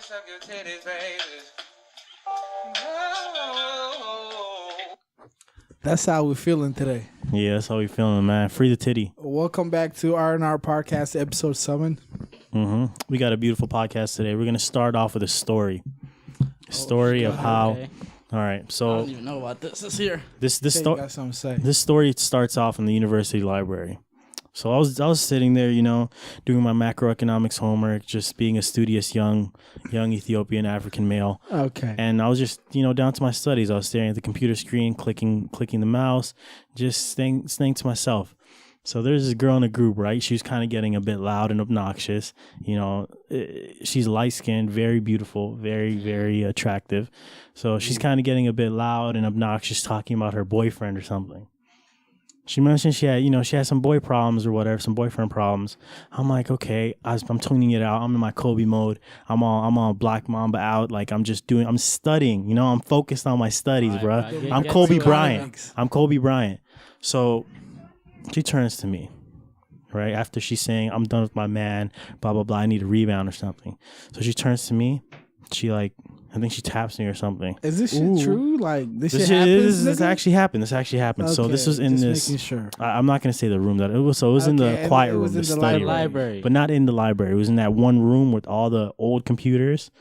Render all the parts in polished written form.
suck your titties, baby. Oh. That's how we're feeling today. Yeah, that's how we feeling, man. Free the titty. Welcome back to R.N.R podcast, episode 7. We got a beautiful podcast today. We're gonna start off with a story. A story of how. Okay. All right, I so don't even know what this is here. this You story got something to say. this story starts off in the university library. So I was sitting there, doing my macroeconomics homework, just being a studious young Ethiopian African male. Okay. And I was just, down to my studies. I was staring at the computer screen, clicking the mouse, just staying to myself. So there's this girl in a group, right? She was kind of getting a bit loud and obnoxious. She's light-skinned, very beautiful, very, very attractive. So she's kind of getting a bit loud and obnoxious, talking about her boyfriend or something. She mentioned she had some boy problems or whatever, some boyfriend problems. I'm like, okay, I'm tuning it out. I'm in my Kobe mode. I'm on Black Mamba out. Like I'm studying. I'm focused on my studies, bro. I'm Kobe Bryant. I'm Kobe Bryant. So she turns to me, right after she's saying, "I'm done with my man." Blah blah blah. I need a rebound or something. So she turns to me. I think she taps me or something. Is this shit true? Like this shit This happens? actually happened. This actually happened. So this was in just this. making sure. I'm not gonna say the room that it was. So it was in the Okay, quiet it was room, in the the study library. room, but not in the library. It was in that one room with all the old computers,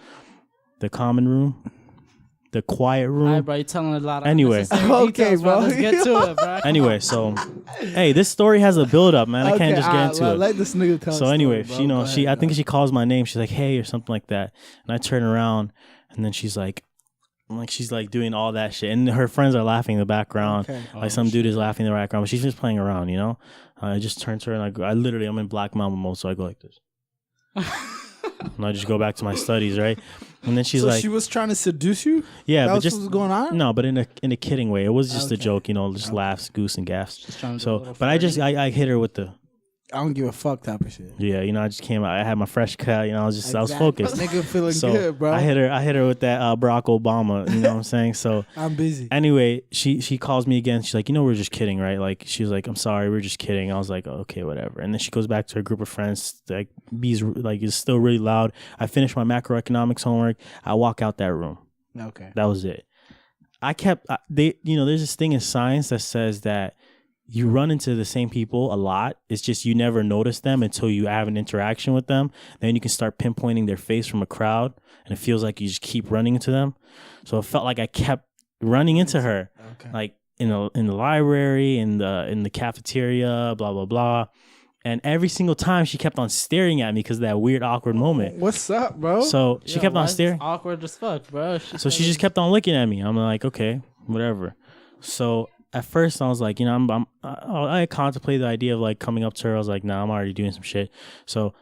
the common room, the quiet room. All right, bro, you're telling a lot of Anyway. unnecessary Okay, details, bro. bro. Let's get to it, bro. Anyway, so hey, this story has a build up, man. I can't just get into it. Let this nigga tell. So the anyway, story, bro. Go I ahead, think she calls my name. She's like, "Hey," or something like that, and I turn around, and then she's like doing all that shit, and her friends are laughing in the background. Okay. Like some dude is laughing in the background, but she's just playing around, I just turn to her and I'm in Black Mamba mode, so I go like this, and I just go back to my studies, right? And then she's so like, she was trying to seduce you? yeah, That but was just what was going on? no, but in a kidding way. It was just a Okay. joke, just laughs, goose and gaffs. Just trying to do a So, little but I flirting. hit her with the. I don't give a fuck type of shit. Yeah, I just came out. I had my fresh cut. I was Exactly. focused. Nigga feeling So good, bro. I hit her with that Barack Obama. You know what I'm saying? So I'm busy. anyway, she calls me again. She's like, we're just kidding, right? Like she was like, I'm sorry, we're just kidding. I was like, okay, whatever. And then she goes back to her group of friends. Like B's like is still really loud. I finished my macroeconomics homework. I walk out that room. Okay. That was it. There's this thing in science that says that you run into the same people a lot. It's just you never notice them until you have an interaction with them. Then you can start pinpointing their face from a crowd, and it feels like you just keep running into them. So it felt like I kept running into her, Okay. like in the library, in the cafeteria, blah blah blah. And every single time she kept on staring at me because of that weird awkward moment. What's up, bro? So she kept why on is this staring. awkward as fuck, bro. So she just kept on looking at me. I'm like, okay, whatever. So at first I was like, I contemplated the idea of like coming up to her. I was like, nah, I'm already doing some shit. So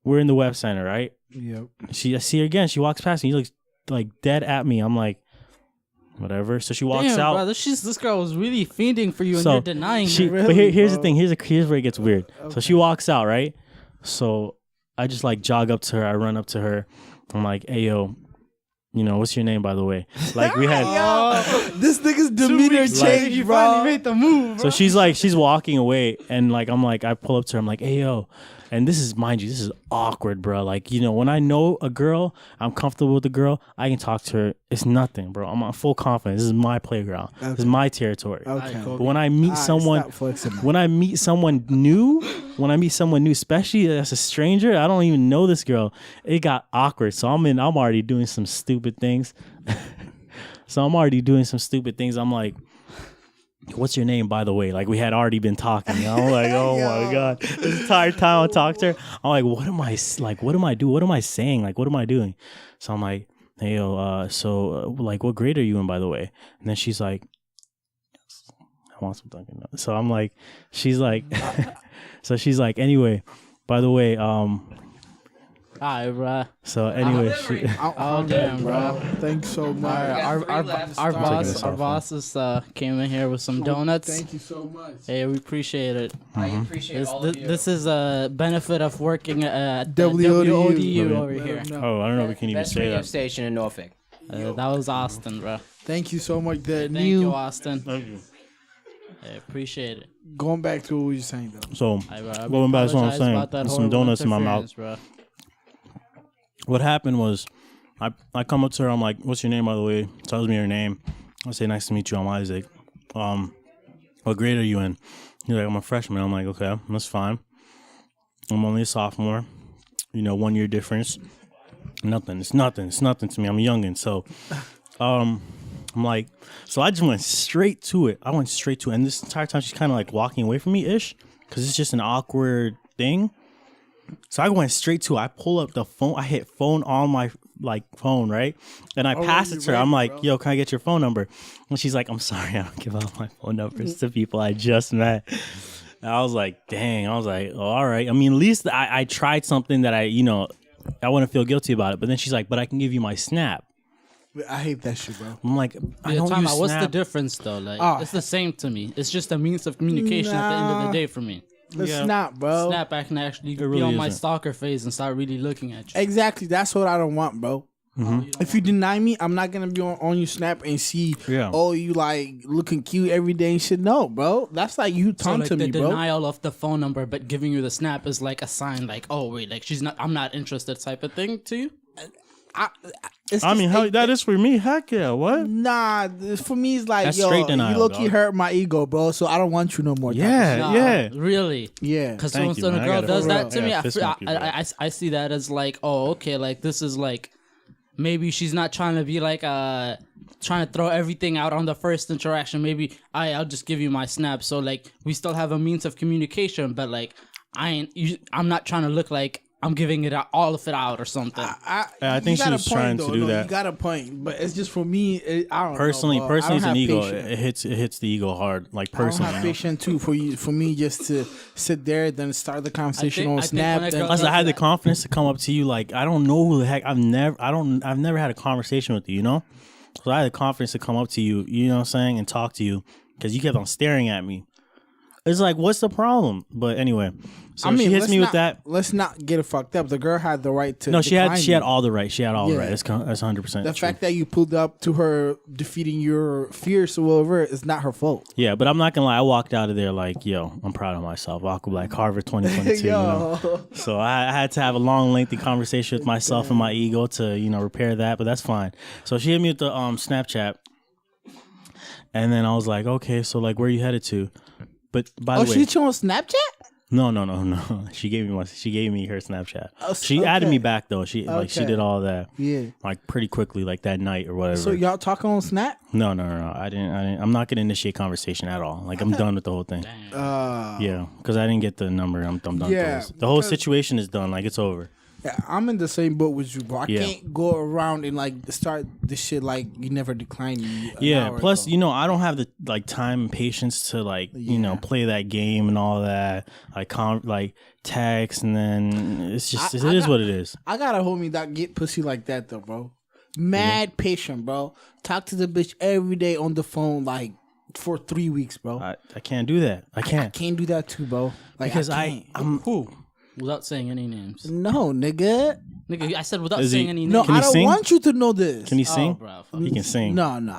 we're in the web center, right? Yep. I see her again. She walks past me. She looks like dead at me. I'm like, whatever. So she walks Damn, out. bro, this girl was really fiending for you, and So you're denying her. Really, but here's the bro? thing. Here's where it gets weird. So she walks out, right? So I just like jog up to her. I run up to her. I'm like, hey, yo, what's your name, by the way? Like we had. This nigga's demeanor changed, you bro. finally made the move, bro. So she's walking away, and like I pull up to her. I'm like, hey, yo. And this is, mind you, this is awkward, bro. Like, when I know a girl, I'm comfortable with the girl, I can talk to her. It's nothing, bro. I'm on full confidence. This is my playground. This is my territory. Okay. But when I meet someone, when I meet someone new, especially as a stranger, I don't even know this girl. It got awkward. So I'm already doing some stupid things. I'm like, what's your name, by the way? Like we had already been talking. I'm like, oh my God. This entire time I talked to her, I'm like, what am I doing? What am I saying? Like, what am I doing? So I'm like, hey, yo, like, what grade are you in, by the way? And then she's like, I want some Dunkin' Donuts. So I'm like, she's like, anyway, by the way, Alright, bro. so anyway, Oh damn, bro. Thanks so much. Our boss came in here with some donuts. Thank you so much. Hey, we appreciate it. I appreciate all of you. This is a benefit of working at WODU. WODU over here. oh, I don't know if we can even Best say radio that. station in Norfolk. That was Austin, bro. Thank you so much. The Thank you, new Austin. Thank you. I appreciate it. going back to what we were saying though. So Hey, bro, I going back to what I'm apologize saying, about that with some horrible donuts in my mouth. interference, bro. What happened was I come up to her. I'm like, "What's your name, by the way?" Tells me her name. I say, "Nice to meet you. I'm Isaac. What grade are you in?" He's like, "I'm a freshman." I'm like, "Okay, that's fine. I'm only a sophomore. 1 year difference. Nothing. It's nothing. It's nothing to me. I'm a youngin'." So, I'm like, so I just went straight to it. And this entire time she's kind of like walking away from me ish, because it's just an awkward thing. So I went straight to it. I pull up the phone. I hit phone on my phone, right? And I pass it to her. I'm like, bro. "Yo, can I get your phone number?" And she's like, "I'm sorry, I don't give out my phone numbers to people I just met." And I was like, dang. I was like, oh, all right. I mean, at least I tried something that I wouldn't feel guilty about it. But then she's like, "But I can give you my Snap." I hate that shit, bro. I'm like, I don't use Snap. What's the difference though? Like, it's the same to me. It's just a means of communication at the end of the day for me. It's not, bro. Snap, I can actually really be on my isn't. stalker phase and start really looking at you. Exactly. That's what I don't want, bro. Mm-hmm. If you deny me, I'm not gonna be on your Snap and see, you like looking cute every day and shit. No, bro. That's like you taunting me, the bro. denial of the phone number, but giving you the Snap is like a sign, like, oh wait, like I'm not interested, type of thing to you. That is for me. Heck yeah. What? Nah, for me it's like, That's yo, straight denial, you low-key dog. hurt my ego, bro. So I don't want you no more. Yeah. Really? Yeah. Because Thank when you, a man. girl I gotta- does that to me, Yeah, fist bump you, bro. I see that as like, oh, okay, like this is like, maybe she's not trying to be like, trying to throw everything out on the first interaction. Maybe I'll just give you my Snap. So like, we still have a means of communication, but like, I'm not trying to look like I'm giving it out, all of it out or something. I think she was trying to do that. You got a point, but it's just for me. I don't Personally, know, bro. I don't it's an have ego. patience. It hits the ego hard. Like I don't personally. have patience too for me just to sit there, then start the conversation on I think Snap. when a Then girl Plus, I does had the that- confidence to come up to you. Like, I don't know who the heck. I've never had a conversation with you. So I had the confidence to come up to you. You know what I'm saying, and talk to you because you kept on staring at me. It's like, what's the problem? But anyway, so she hits me with that. Let's not get it fucked up. The girl had the right to. No, she had decline all the right. She had all the Yeah. right. That's 100%. The true. fact that you pulled up to her defeating your fears or whatever is not her fault. Yeah, but I'm not gonna lie. I walked out of there like, yo, I'm proud of myself. Aqua Black Harvard 2022. So I had to have a long, lengthy conversation with myself and my ego to repair that. But that's fine. So she hit me with the Snapchat, and then I was like, okay, so like, where are you headed to? But by the way, she's on Snapchat? no. She gave me her Snapchat. She added me back though. She did all that. Yeah. Like pretty quickly, like that night or whatever. So y'all talking on Snap? No. I didn't. I'm not gonna initiate conversation at all. Like I'm done with the whole thing. Yeah, because I didn't get the number. I'm done with this. The whole situation is done. Like it's over. Yeah, I'm in the same boat with you, bro. I Yeah. can't go around and like start this shit like you never declined me. Yeah. Plus, I don't have the like time and patience to like play that game and all that. Like text and then it's just it is what it is. I got a homie that get pussy like that though, bro. Mad patient, bro. Talk to the bitch every day on the phone like for 3 weeks, bro. I can't do that. I I can't can't do that too, bro. Like because I'm Who? Without saying any names. no, nigga. Nigga, I said without Is he- saying any names. No, Can he I don't sing? want you to know this. Can he sing? bro. He can sing. No. No,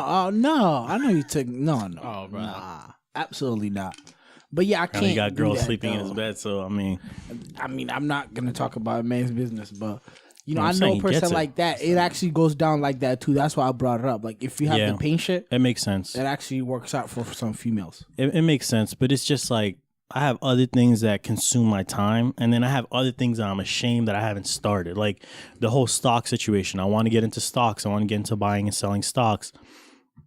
I know you took no. Oh, bro. Nah, absolutely not. But yeah, I And can't. he got do girls that, sleeping in though. his bed. So I mean, I'm not gonna talk about a man's business, but No, I I'm know saying a he person gets it. like that. It actually goes down like that too. That's why I brought it up. Like if you have Yeah. the patient, it makes sense. it actually works out for some females. It makes sense, but it's just like I have other things that consume my time, and then I have other things that I'm ashamed that I haven't started. Like the whole stock situation. I want to get into stocks. I want to get into buying and selling stocks.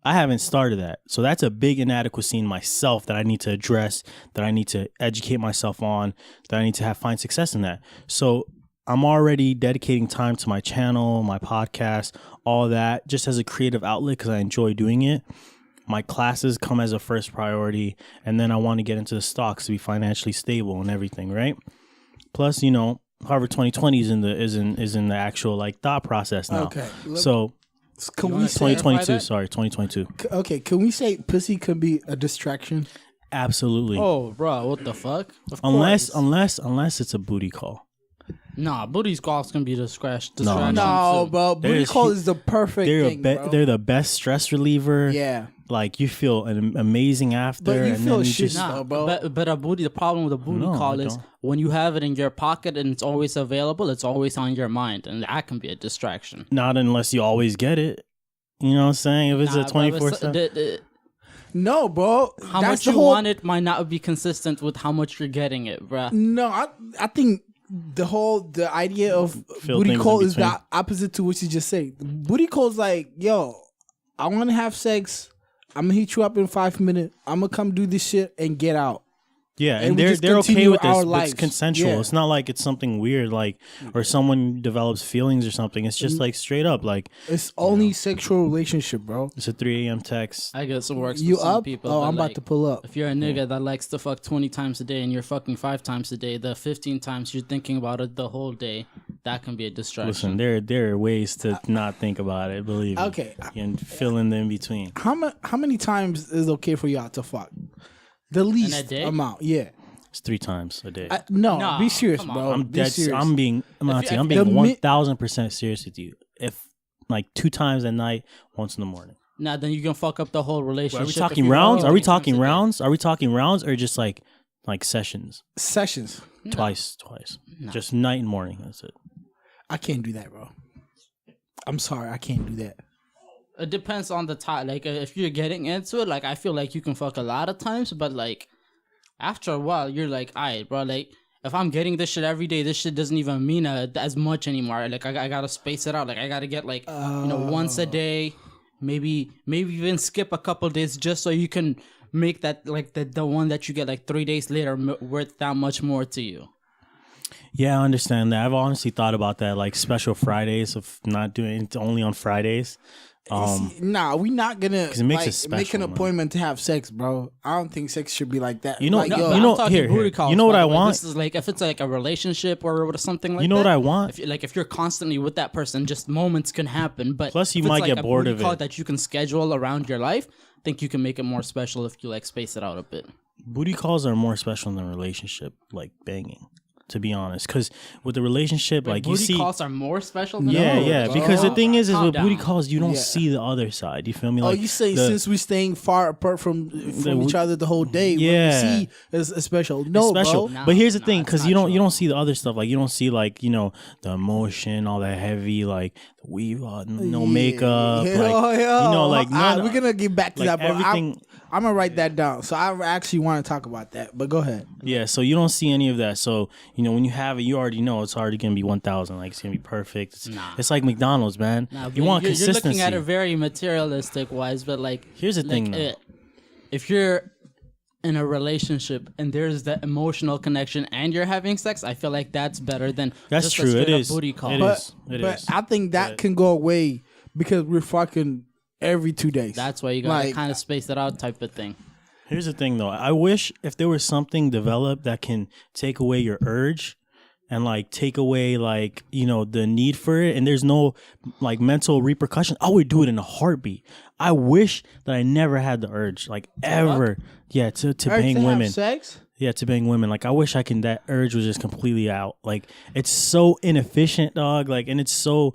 I haven't started that. So that's a big inadequacy in myself that I need to address, that I need to educate myself on, that I need to find success in that. So I'm already dedicating time to my channel, my podcast, all that, just as a creative outlet because I enjoy doing it. My classes come as a first priority, and then I want to get into the stocks to be financially stable and everything, right? Plus, Harvard 2020 is in the actual like thought process now. Okay. So Can we say 2022, that? sorry, 2022. okay? Can we say pussy can be a distraction? Absolutely. Oh, bro, what the fuck? Of unless course. it's a booty call. Nah, booty's calls can be distraction. No, bro. Booty There's- call is the perfect thing, bro. They're the best stress reliever. Yeah. like you feel amazing after, But you and feel then you shit just now, bro. But a booty. The problem with a booty No, call I is don't. when you have it in your pocket and it's always available. It's always on your mind, and that can be a distraction. not unless you always get it. You know what I'm saying? If it's Nah, a bro, 24/7. No, bro. how That's much the you whole, want it might not be consistent with how much you're getting it, bruh. No, I think the idea of Feel booty things call in is between. the opposite to what you just said. Booty call is like, yo, I want to have sex. I'm gonna hit you up in 5 minutes. I'm gonna come do this shit and get out. Yeah, And and we they're just okay continue with this, our but lives. it's consensual. Yeah. It's not like it's something weird, like or someone develops feelings or something. It's just like straight up, like It's only sexual relationship, bro. it's a 3 a.m. text. I guess it works You for some up? people. Oh, but I'm about like, to pull up. If you're a nigga that likes to fuck 20 times a day and you're fucking 5 times a day, the 15 times you're thinking about it the whole day, that can be a distraction. Listen, there are ways to not think about it. Believe me. Okay. And fill in the in between. How many times is okay for y'all to fuck? The least day? amount, yeah. It's 3 times a day. No, Nah, be serious, come on. bro. I'm Be dead. serious. I'm being The 1,000% serious with you. If like 2 times at night, once in the morning. Nah, then you can fuck up the whole relationship. Are we if talking you're rounds? fucking Are we 20 times talking a day. rounds? Are we talking rounds or just like sessions? Sessions. Twice. Just night and morning. That's it. I can't do that, bro. I'm sorry, I can't do that. It depends on the time. Like, if you're getting into it, like, I feel like you can fuck a lot of times, but like, after a while, you're like, alright, bro, like, if I'm getting this shit every day, this shit doesn't even mean as much anymore. Like, I gotta space it out. Like, I gotta get, like, once a day, maybe even skip a couple days just so you can make that, like, the one that you get, like, 3 days later worth that much more to you. Yeah, I understand that. I've honestly thought about that, like special Fridays of not doing it only on Fridays. Nah, we not gonna it makes it make special, an man. appointment to have sex, bro. I don't think sex should be like that. You know- like, no, yo, you know- I'm talking here, booty calls, you know what by I the way. want? This is like, if it's like a relationship or something like that. You know what I want? If you're constantly with that person, just moments can happen. But Plus, you if it's might like get a bored booty of call it. that you can schedule around your life. I think you can make it more special if you like space it out a bit. Booty calls are more special than relationship, like banging. To be honest, because with the relationship, like you Booty see, calls are more special than yeah, others, yeah. bro. Because the thing is Calm with booty down. calls, you don't Yeah. see the other side. You feel me? Oh, Like you say the- since we're staying far apart from each other the whole day, Yeah. what we see is special. No, special. bro. But here's the No, thing, it's because not you true. don't see the other stuff. Like you don't see like the emotion, all that heavy like the weave, no makeup. Yeah, Like like none, we're gonna get back to like that, but everything. I'm gonna write that down. So I actually want to talk about that. But go ahead. Yeah, so you don't see any of that. So when you have it, you already know it's already gonna be 1,000. Like it's gonna be perfect. It's like McDonald's, man. Nah, you but want you're consistency. looking at it very materialistic wise, but like Here's the thing, though. if you're in a relationship and there's that emotional connection and you're having sex, I feel like that's better than That's just true. A straight It up is. booty call. It But is. It but is. I think that can go away because we're fucking every 2 days. That's why you gotta Like, kind of space it out, type of thing. Here's the thing, though. I wish if there was something developed that can take away your urge and like take away like the need for it, and there's no like mental repercussion, I would do it in a heartbeat. I wish that I never had the urge, like ever. Yeah, to Urge bang to have women. sex. Yeah, to bang women. Like I wish that urge was just completely out. Like it's so inefficient, dog. Like and it's I don't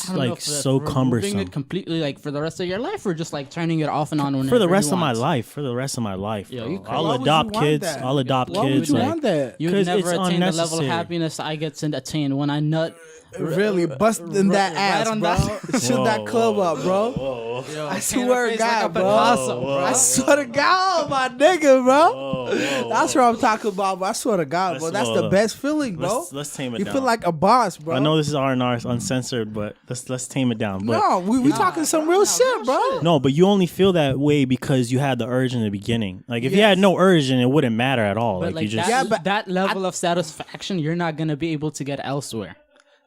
know like if so removing cumbersome. it completely, like for the rest of your life, or just like turning it off and on whenever For the you rest of my want? life. For the rest of my life. Yo, bro. you crazy. I'll Why would you adopt want kids. that? I'll adopt Why kids. would you like, want that? You 'Cause would never it's attain the level of unnecessary. happiness I get to attain when I nut. Really busting that right ass, on bro. that- Shut that club up, bro. Yo, I paint swear a to face like God, a bro. Picasso, bro. I swear to God, my nigga, bro. That's what I'm talking about, bro. I swear to God, bro. That's the best feeling, bro. Let's tame it You down. feel like a boss, bro. I know this is R&R, it's uncensored, but let's tame it down. But No, we talking some real shit, bro. no, but you only feel that way because you had the urge in the beginning. Like if you had no urge, then it wouldn't matter at all. But Like like you just that, Yeah, but that level of satisfaction, you're not gonna be able to get elsewhere.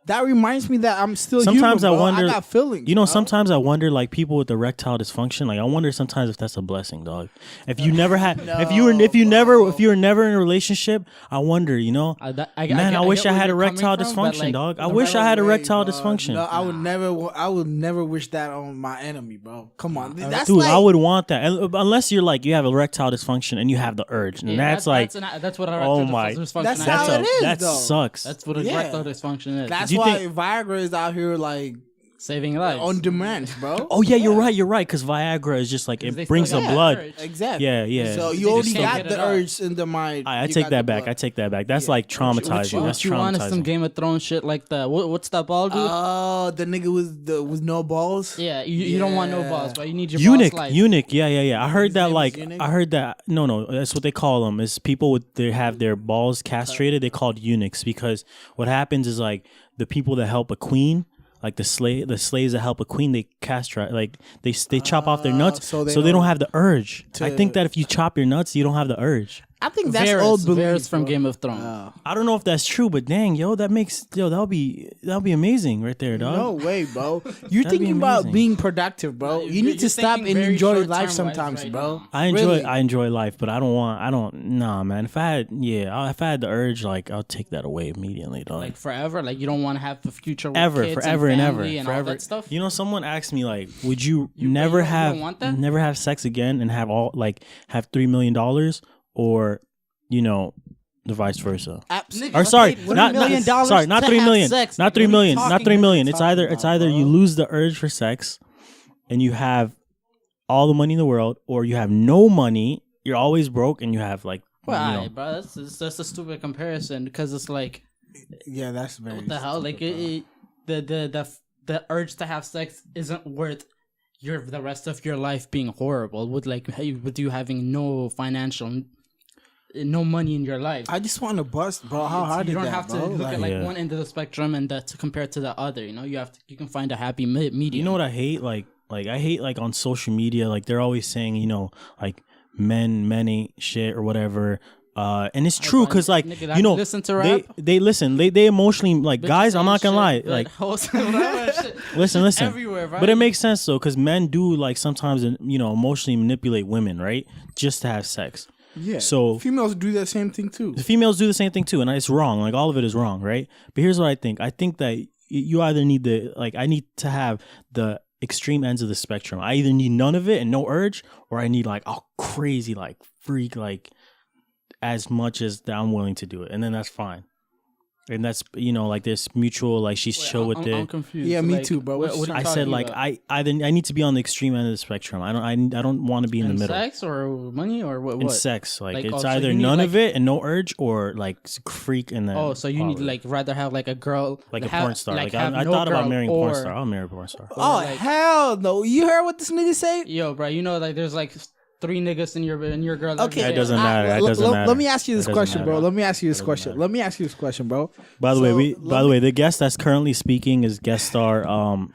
That reminds me that I'm still sometimes human, I bro. wonder. I got feelings. Sometimes I wonder, like people with erectile dysfunction. Like I wonder sometimes if that's a blessing, dog. If you never had, if you were never in a relationship, I wonder. I wish I had erectile dysfunction, dog. I wish I had erectile dysfunction. No, I would never wish that on my enemy, bro. Come on, that's Dude, like, I would want that unless you're like you have erectile dysfunction and you have the urge, and that's like, that's what oh erectile my, dysfunction That's is. how it is, that though. sucks. That's what Yeah. erectile dysfunction is. That's Do you why think- Viagra is out here like Saving lives. on demand, bro. Oh yeah, you're right. Because Viagra is just like They it still brings the got blood. urge. Exactly. Yeah. So They you just already can't got get it the out. urge in the mind. I You take got that the back. blood. I take that back. That's like traumatizing. That's You want some traumatizing. Game of Thrones shit like the what's that ball dude? Oh, the nigga with no balls. Yeah, you don't want no Yeah. balls, but you need your Eunuch, boss life. eunuch, yeah. I heard His that name like is eunuch? I heard that no, that's what they call them. Is people with they have their balls castrated. They called eunuchs because what happens is like the people that help a queen, like the slaves that help a queen, they castrate like they chop off their nuts so so they they don't don't have the urge. I think to- that if you chop your nuts, you don't have the urge. I think that's old belief. Varys from bro. Game of Thrones. I don't know if that's true, but dang, that'll be amazing right there, dog. No way, bro. You're That'd be thinking about amazing. being productive, bro. You need to you're stop thinking and very enjoy short-term life wise sometimes, right bro. now. I Really. enjoy life, but nah, man. If I had the urge, like I'll take that away immediately, dog. Like forever, like you don't want to have the future with Ever, kids forever and and ever, family and all forever. that stuff. You know, someone asked me like, would you, You never don't want that? never have sex again and have have $3 million, or the vice versa? Nigga, Or sorry, paid $1 not million sorry, not to 3 have million, sex. not What 3 are you million, not talking 3 about? million. It's talking either about, you bro? lose the urge for sex, and you have all the money in the world, or you have no money, you're always broke, and you have like Well, you know, alright, bro, that's a stupid comparison because it's like Yeah, that's very. what the hell? Like the urge to have sex isn't worth the rest of your life being horrible with you having no money in your life. I just want to bust, bro. How hard You is don't that, have to bro? look at like Yeah. one end of the spectrum and to compare to the other. You can find a happy medium. You know what I hate? Like I hate like on social media, like they're always saying, like men ain't shit or whatever. And it's true because like Nigga, I listen to rap. they listen, they emotionally like guys. I'm not gonna lie, like listen, everywhere, right? But it makes sense though because men do like sometimes emotionally manipulate women, right? Just to have sex. Yeah. So females do that same thing too. the females do the same thing too, and it's wrong. Like all of it is wrong, right? But here's what I think. I think that you either need I need to have the extreme ends of the spectrum. I either need none of it and no urge, or I need like a crazy like freak like as much as that I'm willing to do it, and then that's fine. And that's like this mutual like she's chill with I'm it. confused. Yeah, me Like, too, bro. what What are I you said talking like about? I need to be on the extreme end of the spectrum. I don't want to be in the middle. Sex or money or what? In sex, like it's so either you need, none like- of it and no urge, or like freak and then. Oh, so you all need of to it. like rather have like a girl, like a have- porn star. Like have I no thought about girl marrying a porn or- star. I'll marry a porn star. Oh like- hell no! You heard what this nigga say? Yo, bro, like there's like 3 niggas in your girl. Okay, That doesn't matter. That doesn't matter. Let me ask you this That doesn't question, bro. matter. Let me ask you this That doesn't question. matter. Let me ask you this question, bro. By the way, So, let me- the guest that's currently speaking is guest star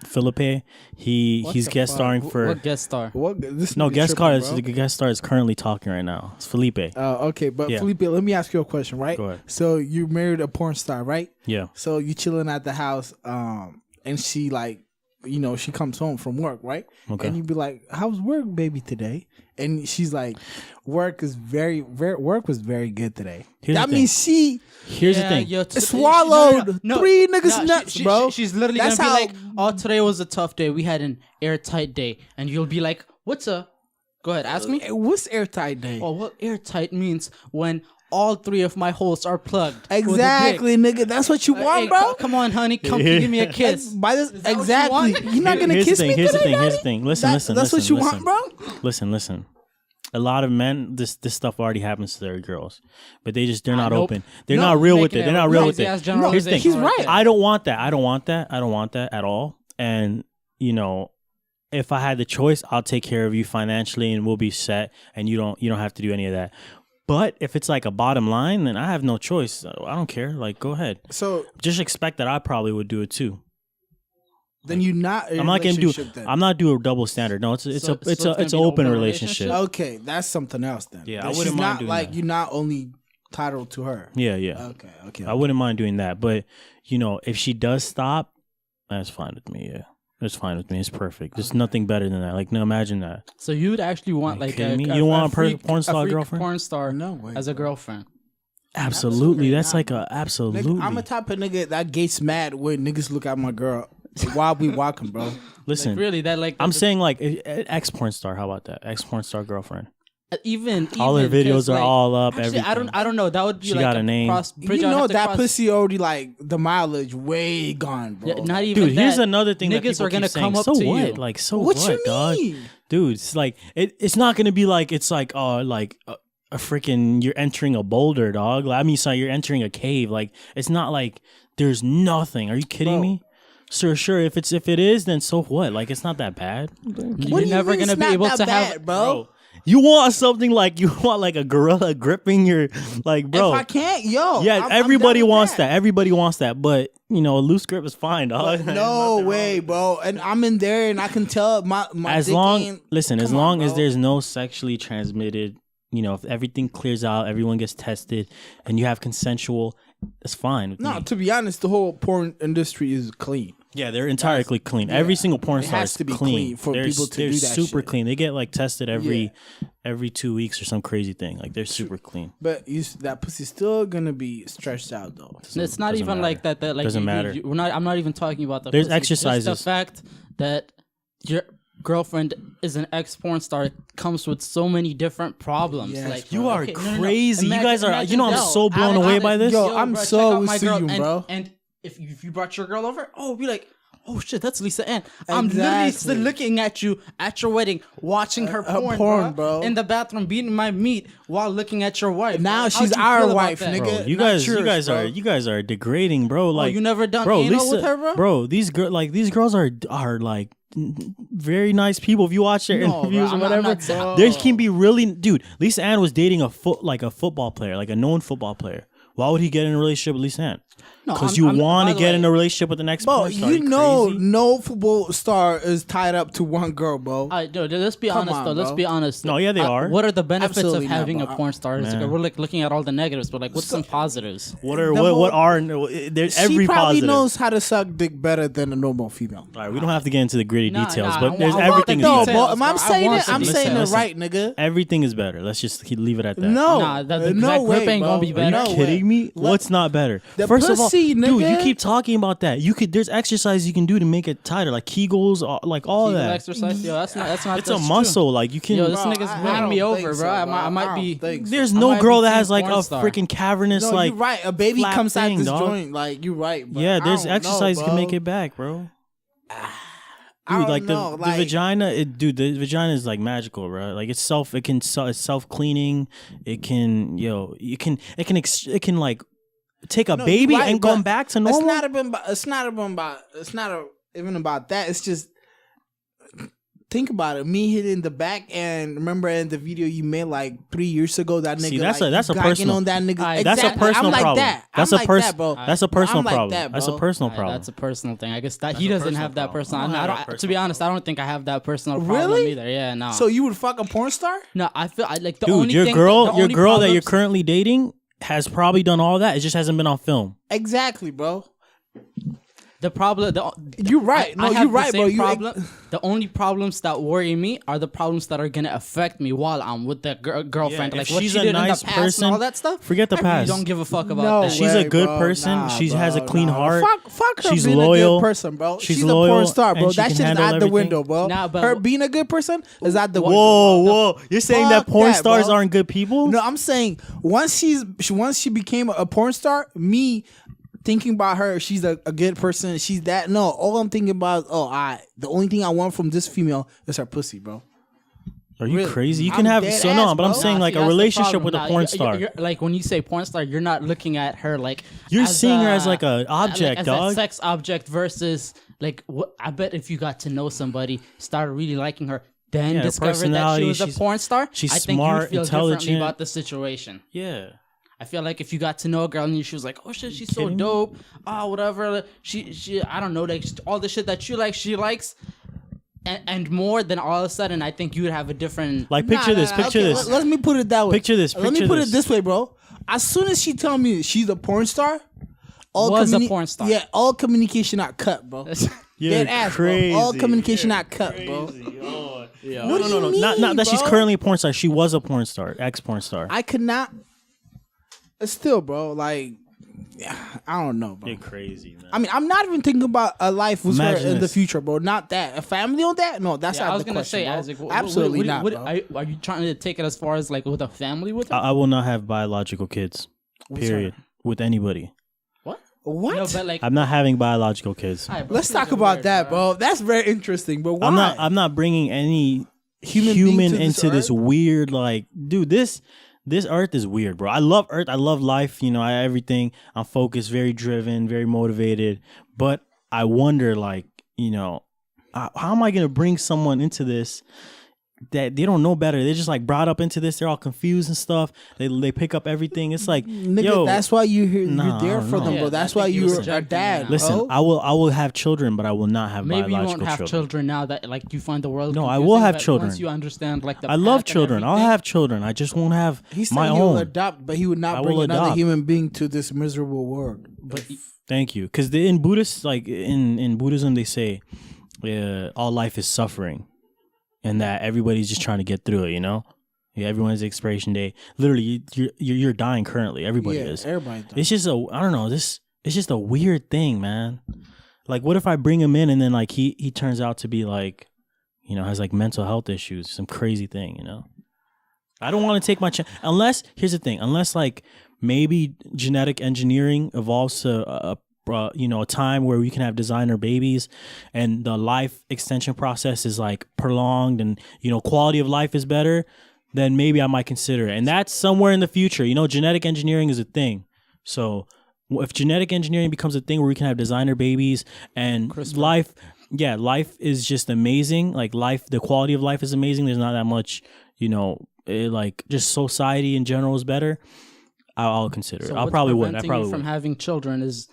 Felipe. He's the guest fuck? starring for What guest star? What? This no nigga guest tripping, star. bro. The guest star is currently talking right now. It's Felipe. Okay, but Yeah. Felipe, let me ask you a question, right? Go ahead. So you married a porn star, right? Yeah. So you chilling at the house, and she like, she comes home from work, right? Okay. And you be like, "How's work, baby, today?" And she's like, "Work was very good today." Here's that the means she Here's the thing. swallowed 3 niggas nuts, bro. She's literally That's gonna be how- like, "Oh, today was a tough day. We had an airtight day," and you'll be like, "What's a?" Go ahead, ask me. What's airtight day? Well, what airtight means when all 3 of my holes are plugged. with a dick. Exactly, nigga. That's what you want, Hey, bro. come on, honey, come give me a kiss. By this, that what you exactly. want? You're not gonna Here's kiss the thing. me Here's the today, thing. Here's the daddy? thing. Listen. That's what you want, bro. Listen. A lot of men, this stuff already happens to their girls, but they're not nope. open. They're No, not real with making it. They're a not real with crazy-ass it. generalization Here's the thing. He's right. there. I don't want that. I don't want that at all. And if I had the choice, I'll take care of you financially, and we'll be set. And you don't have to do any of that. But if it's like a bottom line, then I have no choice. I don't care. Like, go ahead. So Just expect that I probably would do it too. then you're not. In I'm not gonna do. then. I'm not doing a double standard. No, it's So it's gonna an be an open open relationship. relationship? Okay, that's something else then. Yeah, I That wouldn't she's mind not doing like that. you're not only titled to her. Yeah. Okay. I wouldn't mind doing that. But if she does stop, that's fine with me. Yeah, that's fine with me. It's perfect. There's nothing better than that. Like, no, imagine that. So you would actually want Are you like kidding me? You want a freak- porn star freak girlfriend? porn star No way, as a bro. girlfriend. Absolutely. That's not. like a absolutely. Nigga, I'm a type of nigga that gets mad when niggas look at my girl while we walking, bro. Listen, Like, really, that like I'm saying like ex porn star. How about that? Ex porn star girlfriend. Even all her videos 'cause, are like, all up. Actually, Everything. I don't know. That would be She like got a name. bridge You I would know have to that cross. pussy already like the mileage way gone, bro. Yeah, not even Dude, here's that. another thing that Niggas people are gonna keep saying. come up So to what? you. Like, so What what, you dog? mean? Dude, it's like it's not gonna be like it's like a freaking you're entering a boulder, dog. I mean, sorry, you're entering a cave. Like it's not like there's nothing. Are you kidding Bro. me? Sure. If it is, then so what? Like it's not that bad, What You're do you never mean gonna it's be not able that to bad, have, bro. You want something like a gorilla gripping your like, bro. If I can't, yo, Yeah, I'm everybody down with wants that. that. Everybody wants that, but you know, a loose grip is fine, dog. No way, bro. And I'm in there, and I can tell my As dick long ain't- listen, as Come on, long as bro. there's no sexually transmitted, you know, if everything clears out, everyone gets tested, and you have consensual, it's fine with No, me. to be honest, the whole porn industry is clean. Yeah, they're entirely clean. Every single porn It star has is to be clean. clean for They're, people to they're do that super shit. clean. They get like tested every 2 weeks or some crazy thing. Like they're super clean. But that pussy's still gonna be stretched out though. It's not Doesn't even matter. like that. That like Doesn't matter. we're not. I'm not even talking about the. There's pussy. It's just exercises. the fact that your girlfriend is an ex porn star comes with so many different problems. Yes, like You are okay, no. crazy. You guys are. Imagine You know, I'm that. so blown away by this. Yo, I'm bro, so check out with my you, girl, bro. And if you brought your girl over, oh, be like, oh shit, that's Lisa Ann. I'm literally Exactly. still looking at you at your wedding, watching her porn, porn, bro. in the bathroom, beating my meat while looking at your wife. Now How'd she's you our feel about wife, that? nigga. Bro, you Not guys, yours, bro. you guys are degrading, bro. Like you never done bro, anal Lisa, with her, bro? these girls are like very nice people. If you watch their No, interviews bro, or I'm whatever, not saying- there can be really, dude. Lisa Ann was dating a football player, like a known football player. Why would he get in a relationship with Lisa Ann? No, Because I'm- you I'm- want by to the get way- in a relationship with the next Bro, porn star. you know, crazy? no football star is tied up to one girl, bro. Let's be Come honest on, though. Let's bro. be honest. No, yeah, they are. What are the benefits Absolutely of not, having bro. a porn star? It's like, Man. we're like looking at all the negatives, but like, what's some positives? What are The what whole- are there's every She probably positive. knows how to suck dick better than a normal female. All right, we don't have to get into the gritty Nah, details, nah, but I there's want the everything is No, details, better. but I'm bro. I saying want it. some I'm saying it details. right, nigga. Everything is better. Let's just leave it at that. No, Nah, that no grip way, ain't bro. gonna be Are better. you No kidding way. me? What's not better? The First of all, pussy, dude, you nigga. keep talking about that. There's exercise you can do to make it tighter, like Kegels, like all Kegel that. exercise, yo, that's not. It's a that's muscle. Like you can. True. Yo, this Bro, nigga's I winning don't me think over, so, bro. I bro. might I be. don't think so. There's I no might girl be that team has like a porn star. freaking cavernous No, like. you're right. A baby flat comes out thing, this dog. joint. Like you're right. But Yeah, I there's don't know, exercise you can bro. make it back, bro. I Dude, don't like know, the vagina, the vagina is like magical, bro. Like it's self cleaning. It can, it can like take a No, baby you're right, and come but back to normal. It's not even about that. It's just think about it. Me hitting the back, and remember in the video you made like 3 years ago, that nigga. See, that's like, a you gagging personal. on that nigga. That's a Exactly. personal I'm like problem. that. That's I'm a like person. that, bro. That's a personal I'm like problem. that, That's a bro. personal Alright, problem. that's a personal thing. I guess that That's he a doesn't personal have that problem. personal. I don't have a To personal be honest, I don't think I have that personal problem Really? either. Yeah, no. So you would fuck a porn star? no, I feel like the Dude, only your thing, girl, the your only girl that you're problems- currently dating has probably done all that. It just hasn't been on film. Exactly, bro. The problem, You're right. No, I have you're the right, same bro. You problem. The only problems that worry me are the problems that are gonna affect me while I'm with that girlfriend. Yeah, like if what she's she a did nice in the past person, and all that stuff. forget the I really past. don't give a fuck about No that. She's way, a good bro. person. Nah, She bro, has a clean nah. heart. Fuck her She's being loyal. a good person, bro. She's She's loyal, a porn star, bro. and she That can shit is handle out the everything. window, bro. Nah, but her what- being a good person is out the window. Whoa. You're saying that Fuck porn that, stars bro. aren't good people? No, I'm saying once she became a porn star, me thinking about her, she's a good person. She's that. No, all I'm thinking about is, the only thing I want from this female is her pussy, bro. Are you Really? crazy? You I'm can have dead but ass, I'm bro. saying like see, a that's the relationship problem. with a Nah, porn you're- star. you're- like when you say porn star, you're not looking at her like You're as seeing her as like a object, as dog. a sex object versus like what I bet if you got to know somebody, started really liking her, then Yeah, her discovered that she personality, was a she's- porn star, she's I think smart, you'd feel differently intelligent. about the situation. Yeah. I feel like if you got to know a girl and she was like, "Oh shit, she's so kidding me? dope," whatever. She, I don't know, like all the shit that she likes, and more. Then all of a sudden, I think you would have a different. Like picture this. Picture Okay, this. Let me put it that way. Picture this, Let me picture put this. it this way, bro. As soon as she tell me she's a porn star, Was a porn star. Yeah, all communication not cut, bro. You're Dead ass, crazy. bro. All communication not cut, bro. No, What do you mean, Not that she's bro? currently a porn star. She was a porn star, ex porn star. I could not. Still, bro. Like I don't know, bro. You're crazy, man. I mean, I'm not even thinking about a life with her Imagine in the this. future, bro. Not that. A family on that? No, that's Yeah, not I was the gonna question, say, bro. Isaac, Absolutely not, bro. Are you trying to take it as far as like with a family with her? I will not have biological kids. Period. With anybody. What? No, but like, I'm not having biological kids. alright, bro, Let's kids talk are about weird, that, bro. That's very interesting. But why? I'm not bringing any Human human being to into this this weird, like, dude, this earth is weird, bro. I love earth. I love life. You know, everything. I'm focused, very driven, very motivated. But I wonder, like, you know, how am I going to bring someone into this that they don't know better? They're just like brought up into this. They're all confused and stuff. They pick up everything. It's like, Nigga, yo, that's why you're Nah, there I don't for them, know. bro. Yeah, That's I why think you're you're a projecting dad. now. listen, bro. I will have children, but I will not have maybe you biological won't have children now that like you find the world. No, I confusing, will have but children. once you understand like the I love path and children. I'll everything. have children. I just won't have He said my he will own. adopt, but he would not I bring will another adopt. human being to this miserable world. But Thank you. Because in Buddhist, like in Buddhism, they say all life is suffering, and that everybody's just trying to get through it. You know, yeah, everyone's expiration day. Literally, you're dying currently. Everybody Yeah, is. everybody does. It's just I don't know. It's just a weird thing, man. Like, what if I bring him in and then like he turns out to be like, you know, has like mental health issues, some crazy thing, you know? I don't want to take my chance unless here's the thing, unless like maybe genetic engineering evolves to you know, a time where we can have designer babies and the life extension process is like prolonged and, you know, quality of life is better, then maybe I might consider it. And that's somewhere in the future. You know, genetic engineering is a thing. So if genetic engineering becomes a thing where we can have designer babies and life is just amazing. Like life, the quality of life is amazing. There's not that much, you know, like just society in general is better. I'll consider it. so I what's probably would. I preventing probably you from would. having children is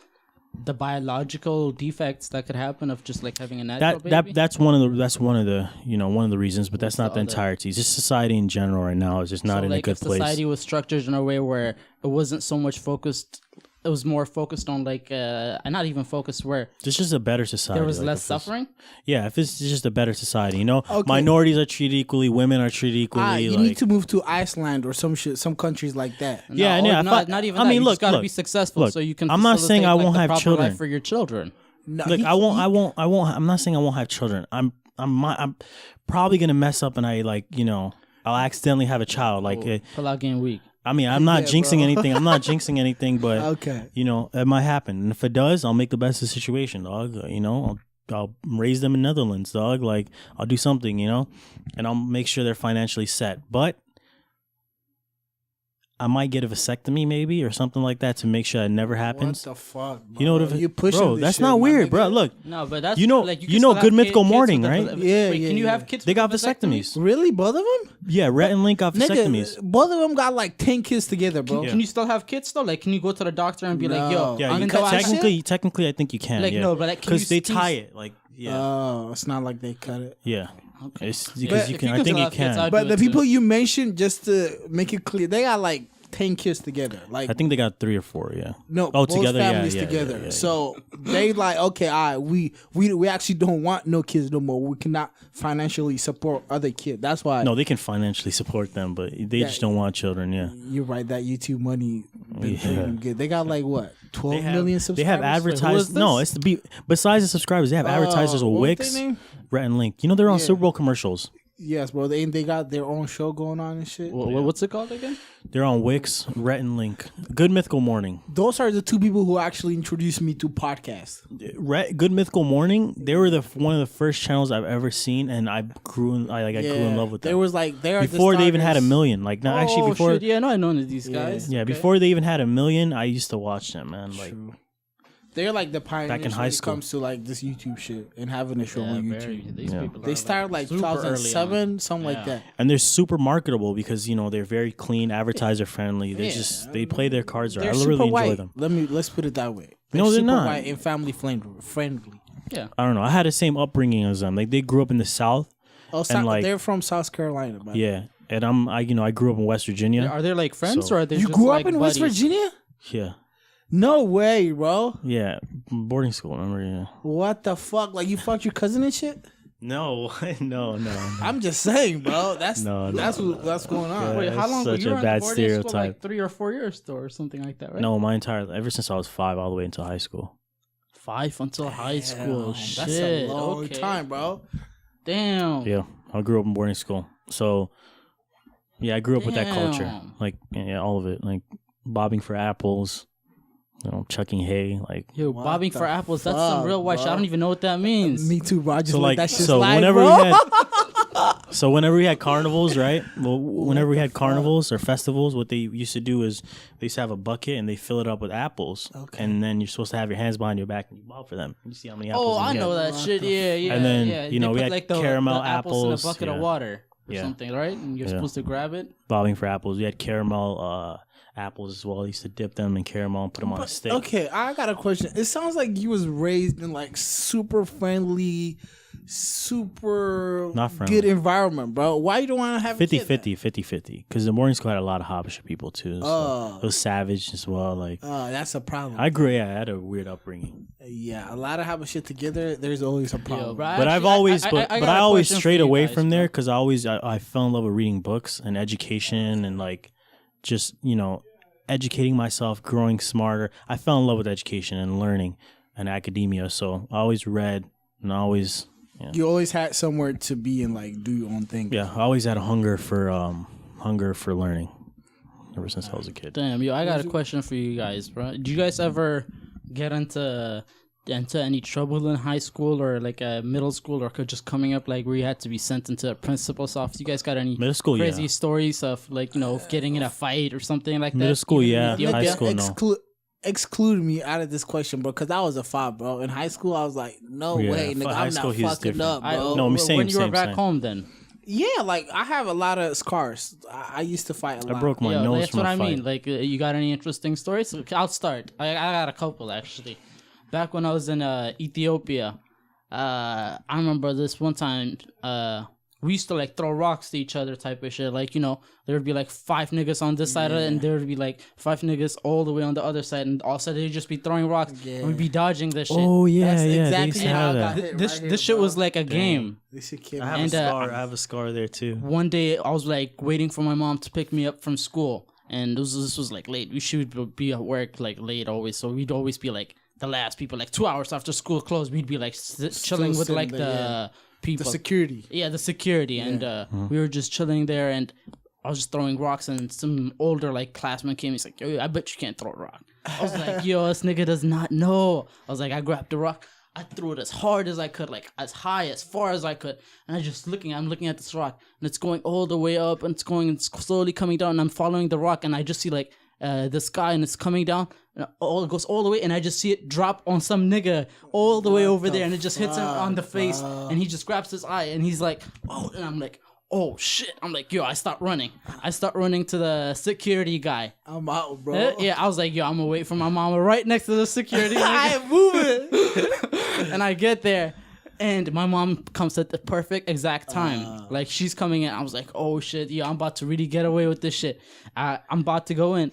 the biological defects that could happen of just like having a natural baby. That's one of the you know, one of the reasons, but that's not the the other? entirety. It's just society in general right now is just not so in like a good if place. society was structured in a way where it wasn't so much focused, it was more focused on like not even focused where It's just a better society. there was like, less if it's- suffering. Yeah, if it's just a better society, you know, Okay. minorities are treated equally, women are treated equally. You like, need to move to Iceland or some shit, some countries like that. Yeah, no, yeah, not even. I that. mean, You look, just gotta look, be successful look, so you can. I'm not saying facilitate, I like, won't the have proper children. life for your children. No, Look, I'm not saying I won't have children. I'm probably gonna mess up and I'll accidentally have a child. Like, Pull out game week. I mean, I'm not Yeah, jinxing bro. anything. I'm not jinxing anything, but Okay. you know, it might happen. And if it does, I'll make the best of the situation, dog. You know, I'll raise them in Netherlands, dog. Like, I'll do something, you know, and I'll make sure they're financially set. But I might get a vasectomy maybe or something like that to make sure it never happens. What the fuck, bro? You know what? You pushing bro, this that's shit, not my weird, nigga. bro. Look, No, but that's You know- like, you can know still Good have Mythical kids Morning, with a right? vas- Yeah, Wait, yeah, can you yeah. have kids? they with got a vasectomy? vasectomies. Really, both of them? Yeah, Rhett and Link got vasectomies. Nigga, both of them got like 10 kids together, bro. Yeah. Can you still have kids though? Like, can you go to the doctor and be like, No. "Yo, Yeah, even you though I technically, I think you can. Like, yeah. no, but, like, can because you- they can you- tie it, like, yeah, Oh, it's not like they cut it. yeah. Okay. It's But because you if can. you I can think still you have kids, can. I'd But do the it too. people you mentioned, just to make it clear, they got like 10 kids together. Like, I think they got 3 or 4. Yeah. no, Oh, both together, yeah, families yeah, together. yeah, yeah. So they like, okay, all right, we actually don't want no kids no more. We cannot financially support other kids. That's why. No, they can financially support them, but they just don't want children. Yeah. You're right. That YouTube money been Yeah. pretty good. They got like what 12 million subscribers. They have Wait, who is advertised. No, this? it's besides the subscribers, they have advertisers with what was Wix, their name? Rhett and Link. You know they're on Yeah. Super Bowl commercials. Yes, bro. They got their own show going on and shit. What's it called again? They're on Wix, Rhett and Link. Good Mythical Morning. Those are the two people who actually introduced me to podcasts. Good Mythical Morning. They were one of the first channels I've ever seen, and I grew in love with them. There was like they are Before the they even had a starters. million. Like, not actually before. Shit, yeah, no, I know these guys. Yeah, before they even had a million, I used to watch them, man. Like, They're like the pioneers Back in high when school. it comes to like this YouTube shit and having a show Yeah, on very. YouTube. These Yeah. people They are, started like super early on. 2007, something like that. and they're super marketable because you know they're very clean, advertiser friendly. They they play their cards right. They're I super really enjoy white. them. Let's put it that way. No, they're super not. white and family friendly. Yeah. I don't know. I had the same upbringing as them. Like they grew up in the South. Oh, like- they're from South Carolina. By the way. Yeah, and I grew up in West Virginia. Are they like friends So- or are they You just grew like up in West buddies? Virginia? Yeah, No way, bro. yeah, boarding school. Remember? Yeah. What the fuck? Like you fucked your cousin and shit? No, no. I'm just saying, bro. That's No. what's going on. Yeah. Wait, how that's long? such You a were in bad boarding school, like stereotype. 3 or 4 years though, or something like that, right? No, ever since I was 5 all the way until high school. 5 until high school. Damn, Shit, that's a long okay. time, bro. Damn. Yeah, I grew up in boarding school. So, yeah, I grew up with that culture. Damn. Like, yeah, all of it. Like, bobbing for apples, chucking hay. Like, Yo, What bobbing the for apples. That's some fuck, real white shit. I bro? don't even know what that means. Me too, bro. I just so let like, that shit so slide, whenever bro. we had, so whenever we had carnivals, right? Well, whenever we had carnivals or festivals, what they used to do is they used to have a bucket and they fill it up with apples, and then you're supposed to have your hands behind your back and you bob for them. You see how many apples. Oh, you I get. know that What shit. the Yeah. And then, yeah. you know, They we put, had like caramel the apples in a apples, bucket of yeah. water or Yeah. something, right? And you're Yeah. supposed to grab it. Bobbing for apples. We had caramel apples as well. I used to dip them in caramel and put them on a stick. Okay, I got a question. It sounds like you was raised in like super friendly, super Not friendly. good environment, bro. Why you don't want to have 50-50, 50-50. Because the boarding school had a lot of Habesha people too. So Oh. it was savage as well. Like, That's a problem. I had a weird upbringing. Yeah, a lot of having shit together. There's always a problem. Yo, But actually, I've always, I but got I a always question for strayed you away guys, from bro. there because I fell in love with reading books and education and like just educating myself, growing smarter. I fell in love with education and learning and academia. So I always read and I always, You always had somewhere to be and like do your own thing. I always had a hunger for learning ever since I was a kid. Damn, yo, I got a question for you guys, bro. Did you guys ever get into any trouble in high school or like middle school or just coming up like where you had to be sent into a principal's office? You guys got any Middle school, crazy yeah. stories of like of getting in a fight or something like that? Middle school, Even in yeah. Ethiopia? High school, no. Exclude me out of this question, bro, because I was a 5, bro. In high school, I was like, no Yeah, way, nigga, high I'm school, not he was fucking different. up, bro. No, I'm when same, you were same, back same. home, then Yeah, like I have a lot of scars. I used to fight a lot. I broke my yeah, nose that's from what a I fight. mean. Like, you got any interesting stories? Okay, I'll start. I got a couple actually. Back when I was in Ethiopia, I remember this one time. We used to like throw rocks to each other, type of shit. Like there would be like 5 niggas on this side of it, and there would be like 5 niggas all the way on the other side, and all of a sudden they'd just be throwing rocks. And we'd be dodging this shit. Oh yeah, That's yeah. They exactly used to how have I got that. hit This right here, this shit bro. was like a game. This shit came I out. have And, a scar. I have a scar there too. One day I was like waiting for my mom to pick me up from school, and this was like late. We should be at work like late always, so we'd always be like the last people, like 2 hours after school closed. We'd be like chilling with sitting like there, the people, the security. yeah, the security, and we were just chilling there, and I was just throwing rocks, and some older like classman came. He's like, "Yo, I bet you can't throw a rock." I was like, "Yo, this nigga does not know." I was like, I grabbed the rock. I threw it as hard as I could, like as high, as far as I could. And I'm looking at this rock, and it's going all the way up, and it's slowly coming down, and I'm following the rock, and I just see like the sky, and it's coming down, and it goes all the way, and I just see it drop on some nigga all the way over there, and it just hits him on the face, and he just grabs his eye, and he's like, oh, and I'm like, oh shit. I'm like, yo, I start running to the security guy. I'm out, bro. Yeah, I was like, yo, I'm gonna wait for my mama right next to the security. I ain't moving. And I get there, and my mom comes at the perfect exact time. Like, she's coming in. I was like, oh shit, yo, I'm about to really get away with this shit. I'm about to go in.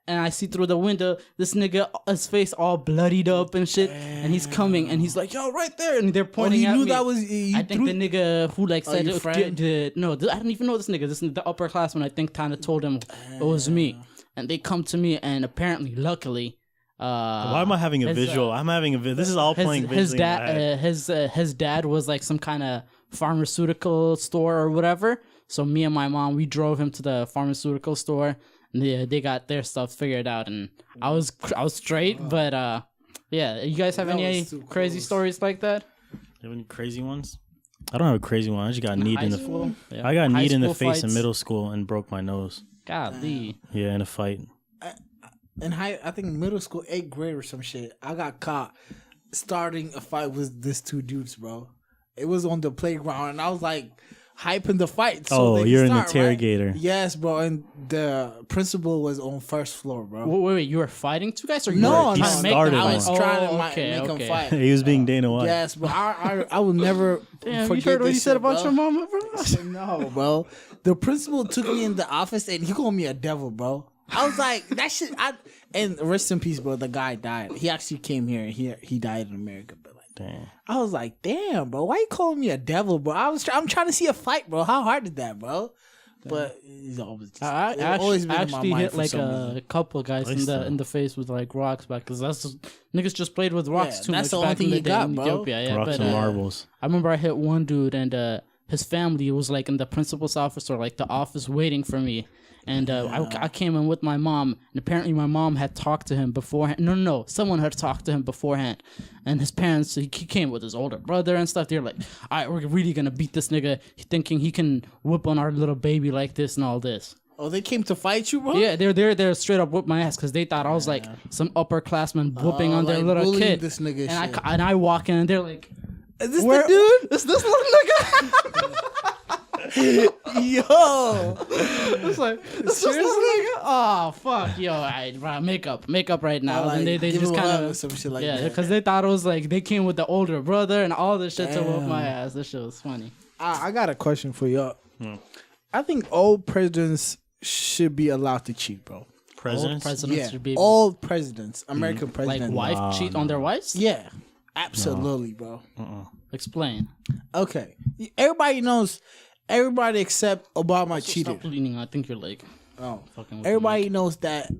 And I see through the window this nigga, his face all bloodied up and shit. And he's coming, and he's like, yo, right there. And they're pointing he at knew me. that was you I think the nigga who like said your it, friend? no, I don't even know this nigga. This is the upperclassman. I think kind of told him it was me. And they come to me, and apparently, luckily, Why am I having a visual? I'm having a this is all playing his visually in my head. dad his dad was like some kind of pharmaceutical store or whatever. So me and my mom, we drove him to the pharmaceutical store, and they got their stuff figured out, and I was straight. But yeah, you guys have That any was too crazy close. stories like that? You have any crazy ones? I don't have a crazy one. I just got kneed in the. school? Yeah. I got High kneed in the school face in fights? middle school and broke my nose. Golly. Yeah, in a fight. in I think middle school, 8th grade or some shit. I got caught starting a fight with this 2 dudes, bro. It was on the playground, and I was like hyping the fight. So Oh, they could you're an start, interrogator. Right? Yes, bro. And the principal was on 1st floor, bro. Wait, you were fighting 2 guys, or you No, were He trying to make started them I one. was fight? trying to Oh, make him fight. He was being Dana White. Yes, but I will never Damn, forget you heard what this he said shit, about bro. your mama, bro? No, bro. The principal took me in the office and he called me a devil, bro. I was like, that shit. And rest in peace, bro. The guy died. He actually came here. He died in America, but like Dang. I was like, damn, bro, why you calling me a devil, bro? I'm trying to see a fight, bro. How hard is that, bro? But it's always just, I it's always been in my actually mind hit for like some a reason. couple guys Nice though. in the face with like rocks back because that's just, niggas just played with rocks Yeah, too that's much the only back thing in the you day got, in bro. Ethiopia. Yeah, Rocks but and marbles. I remember I hit one dude and his family was like in the principal's office or like the office waiting for me. And I came in with my mom, and apparently my mom had talked to him beforehand. No, someone had talked to him beforehand. And his parents, he came with his older brother and stuff. They're like, all right, we're really going to beat this nigga, thinking he can whoop on our little baby like this and all this. Oh, they came to fight you, bro? Yeah, they're straight up whoop my ass because they thought I was like some upperclassman whooping on their like little bullying kid. this nigga and shit. I walk in and they're like, Is this where, the dude? Is this little nigga? Yo. It's like, is this little nigga? Oh fuck, yo, alright, bro, make up right now. Like, And they give just him a kind hug or of some shit like yeah, that. because they thought it was like they came with the older brother and all this shit to whoop Damn. my ass. This shit was funny. I got a question for y'all. I think all presidents should be allowed to cheat, bro. Presidents? Old presidents Yeah, should be all presidents, American like presidents. wife cheat on their wives. Yeah, absolutely, bro. Explain. Okay, everybody knows. Everybody except Obama cheated. Stop leaning. I think you're like Oh, fucking. With everybody knows that.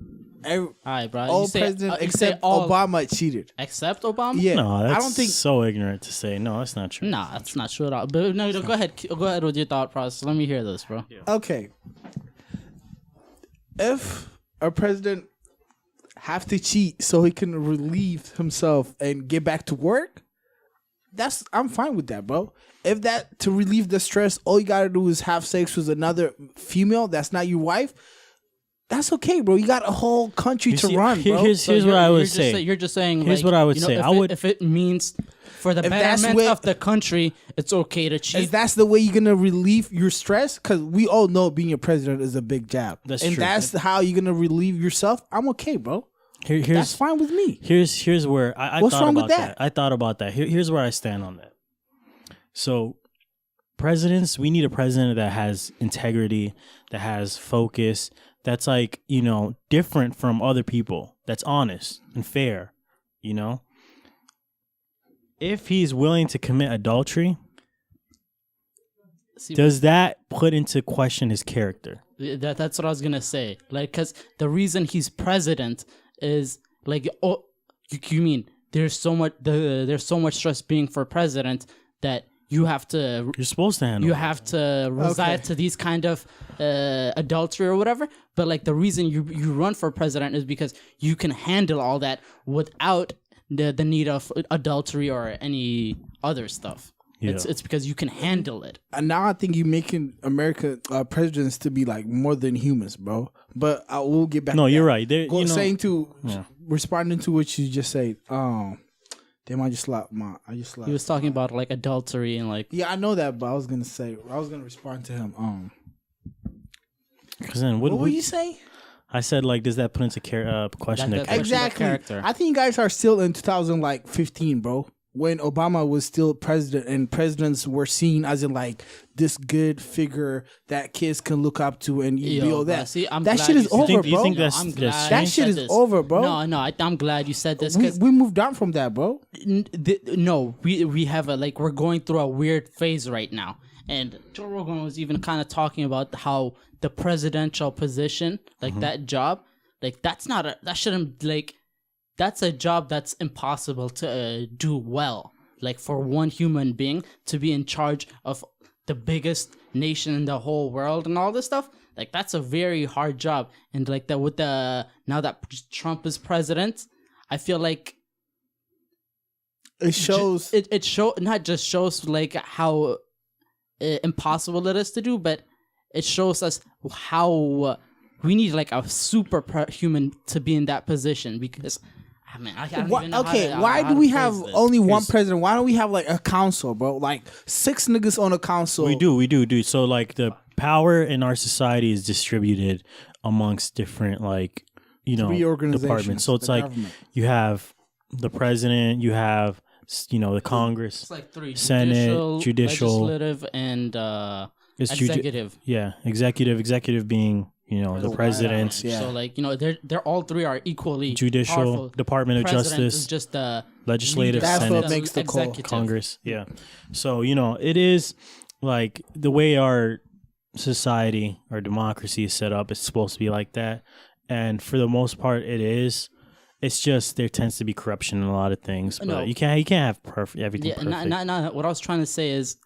Alright, bro. All You say, presidents you say except all Obama cheated. except Obama. Yeah, No, that's I don't think. so ignorant to say. No, that's not true. Nah, that's not true at all. But no, go ahead. Go ahead with your thought process. Let me hear this, bro. Okay, if a president have to cheat so he can relieve himself and get back to work, I'm fine with that, bro. If that to relieve the stress, all you gotta do is have sex with another female that's not your wife, that's okay, bro. You got a whole country You to see, run, bro. Here's what I would say. You're just saying. Here's like, what I would you know, say. If it means for the that's betterment what- of the country, it's okay to cheat. If that's the way you're gonna relieve your stress, because we all know being a president is a big job. That's and true. that's how you're gonna relieve yourself. I'm okay, bro. Here's That's fine with me. Here's where I What's thought wrong with about that? I thought about that. Here's where I stand on that. So, presidents, we need a president that has integrity, that has focus, that's like, different from other people, that's honest and fair, If he's willing to commit adultery, See, does that put into question his character? That's what I was gonna say. Like, cause the reason he's president is like, oh, you mean there's so much stress being for president that you have to You're supposed to handle you it. have to reside to these kind of adultery or whatever. But like the reason you run for president is because you can handle all that without the need of adultery or any other stuff. Yeah. It's because you can handle it. And now I think you're making America presidents to be like more than humans, bro. But I will get back. No, to you're that. right. Responding to what you just said. Damn, I just slapped. He was talking about like adultery and like Yeah, I know that, but I was gonna respond to him. Because then What were you saying? I said, like, does that put into question That- the that- character? Exactly. character. I think you guys are still in 2015, bro. When Obama was still president and presidents were seen as in like this good figure that kids can look up to and you Yo, all bro, that. see, I'm That glad shit you is said over, think- you bro. think that's- I'm that's glad That you shit said is this. over, bro. No, I'm glad you said this we, because we moved on from that, bro. we have we're going through a weird phase right now, and Joe Rogan was even kind of talking about how the presidential position, like that job, like that's a job that's impossible to do well. Like for one human being to be in charge of the biggest nation in the whole world and all this stuff, like that's a very hard job. And like that with now that Trump is president, I feel like It shows. it not just shows like how impossible it is to do, but it shows us how we need like a human to be in that position because. I mean, I don't even know why how do to we phrase have this. only one president? Why don't we have like a council, bro? Like 6 niggas on a council. We do. So, like, the power in our society is distributed amongst different, like, 3 organizations, departments. So it's the like government. you have the president, you have, the Congress. It's like 3: Senate, judicial, legislative, and It's executive. Executive being, the president. Yeah. So like they're all 3 are equally Judicial, powerful. Department of President Justice. is just the legislative, That's Senate, what makes the call. executive. Congress. Yeah. So, it is like the way our society, our democracy is set up, it's supposed to be like that. And for the most part, it is. It's just there tends to be corruption in a lot of things, but No. you can't have everything Yeah, perfect. not. What I was trying to say is,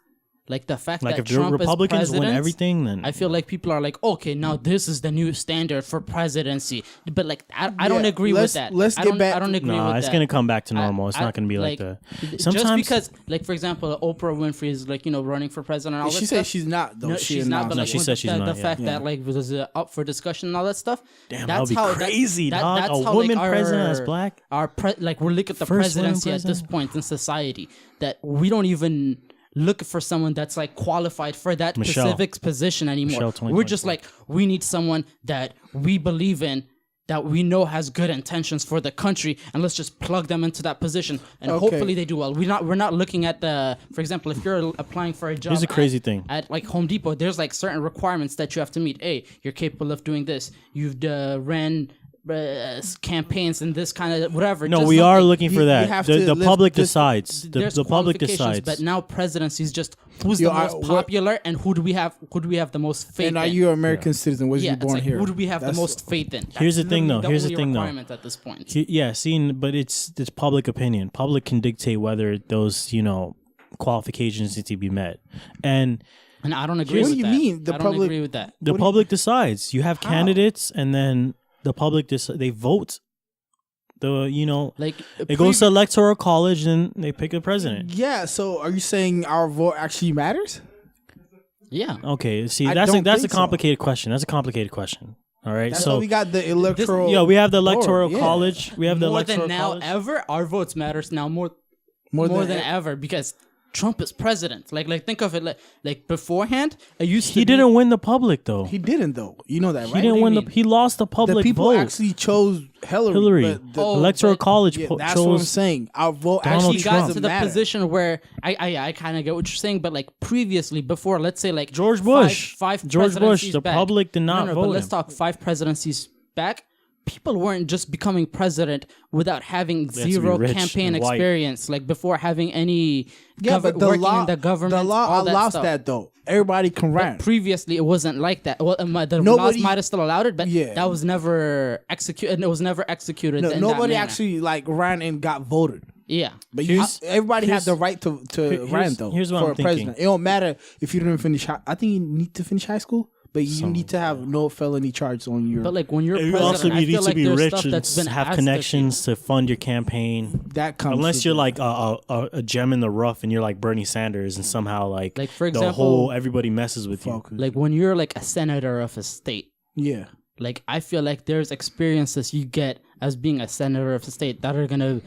like the fact Like that if the Trump Republicans is win president, everything, then I feel like people are like, okay, now this is the new standard for presidency. But like, I don't agree with that. let's I get don't, back- I don't agree no, with it's that. gonna come back to normal. It's I- not gonna be like like, that. Just because, like for example, Oprah Winfrey is like running for president. And all She that said stuff. she's not though. No, she she's not. But No, like, she when said she's the, not, The yeah. fact that like was up for discussion and all that stuff. Damn, that's that would be crazy, dog. That's A how, woman like, president that's black? Like we look at the First woman presidency at this president? point in society that we don't even look for someone that's like qualified for that Michelle. specific position anymore. Michelle We're just 2024. like, we need someone that we believe in, that we know has good intentions for the country, and let's just plug them into that position, and Okay. hopefully they do well. We're not looking at for example, if you're applying for a job, Here's a crazy thing. at like Home Depot, there's like certain requirements that you have to meet. Hey, you're capable of doing this. You've ran campaigns and this kind of whatever. No, just we are something. looking for You that. have The to lift public this- decides. There's The public qualifications, decides. but now presidency is just who's Yo, the most what- popular and who do we have the most faith And are in. you an American citizen? Was Yeah, you it's born like, here? who do we have That's- the most faith in? Here's That's the thing, literally though. Here's the only thing, though. requirement at this point. Yeah, but it's public opinion. Public can dictate whether those qualifications need to be met, and And I don't agree What with do you that. mean? The I don't public- agree with that. the public decides. You have candidates, and then the public they vote. Like It goes to electoral college, and they pick a president. Yeah. So are you saying our vote actually matters? yeah. Okay, see, I that's don't a think so. complicated question. That's a complicated question. All right, So so we got the electoral. we have the electoral yeah. college. We have the More electoral than now college. ever, our votes matters now more than ever because Trump is president. Like think of it like beforehand. It used to He be, didn't win the public though. He didn't though. You know that, right? He didn't do you win the. mean? He lost the The public people vote. actually chose Hillary. Hillary, but the- electoral but- college yeah, chose. that's what I'm saying. Our vote Donald actually He Trump. got doesn't to the matter. position where I kind of get what you're saying, but like previously, before, let's say like George Bush. five George Bush, presidencies the back. public did not no, vote But let's him. talk 5 presidencies back. People weren't just becoming president without having to be zero rich campaign and white. experience, like before having any Yeah, but the working law, in the government. the law all that allows stuff. that though. Everybody can run. Previously, it wasn't like that. Well, the laws Nobody- might have still allowed it, but Yeah. that was never executed. It was never executed. No, in that nobody manner. actually like ran and got voted. Yeah. But everybody here's- has the right to run though. here's what for I'm a president. thinking. It don't matter if you didn't finish. I think you need to finish high school, but you need to have no felony charges on your. But like when you're You president, also I need feel to like be there's rich stuff and that's been have asked of connections to fund your campaign. that comes Unless with you're it. like a gem in the rough and you're like Bernie Sanders and somehow like for the example, whole everybody messes with you. Focus. like when you're like a senator of a state. Yeah. Like I feel like there's experiences you get as being a senator of a state that are gonna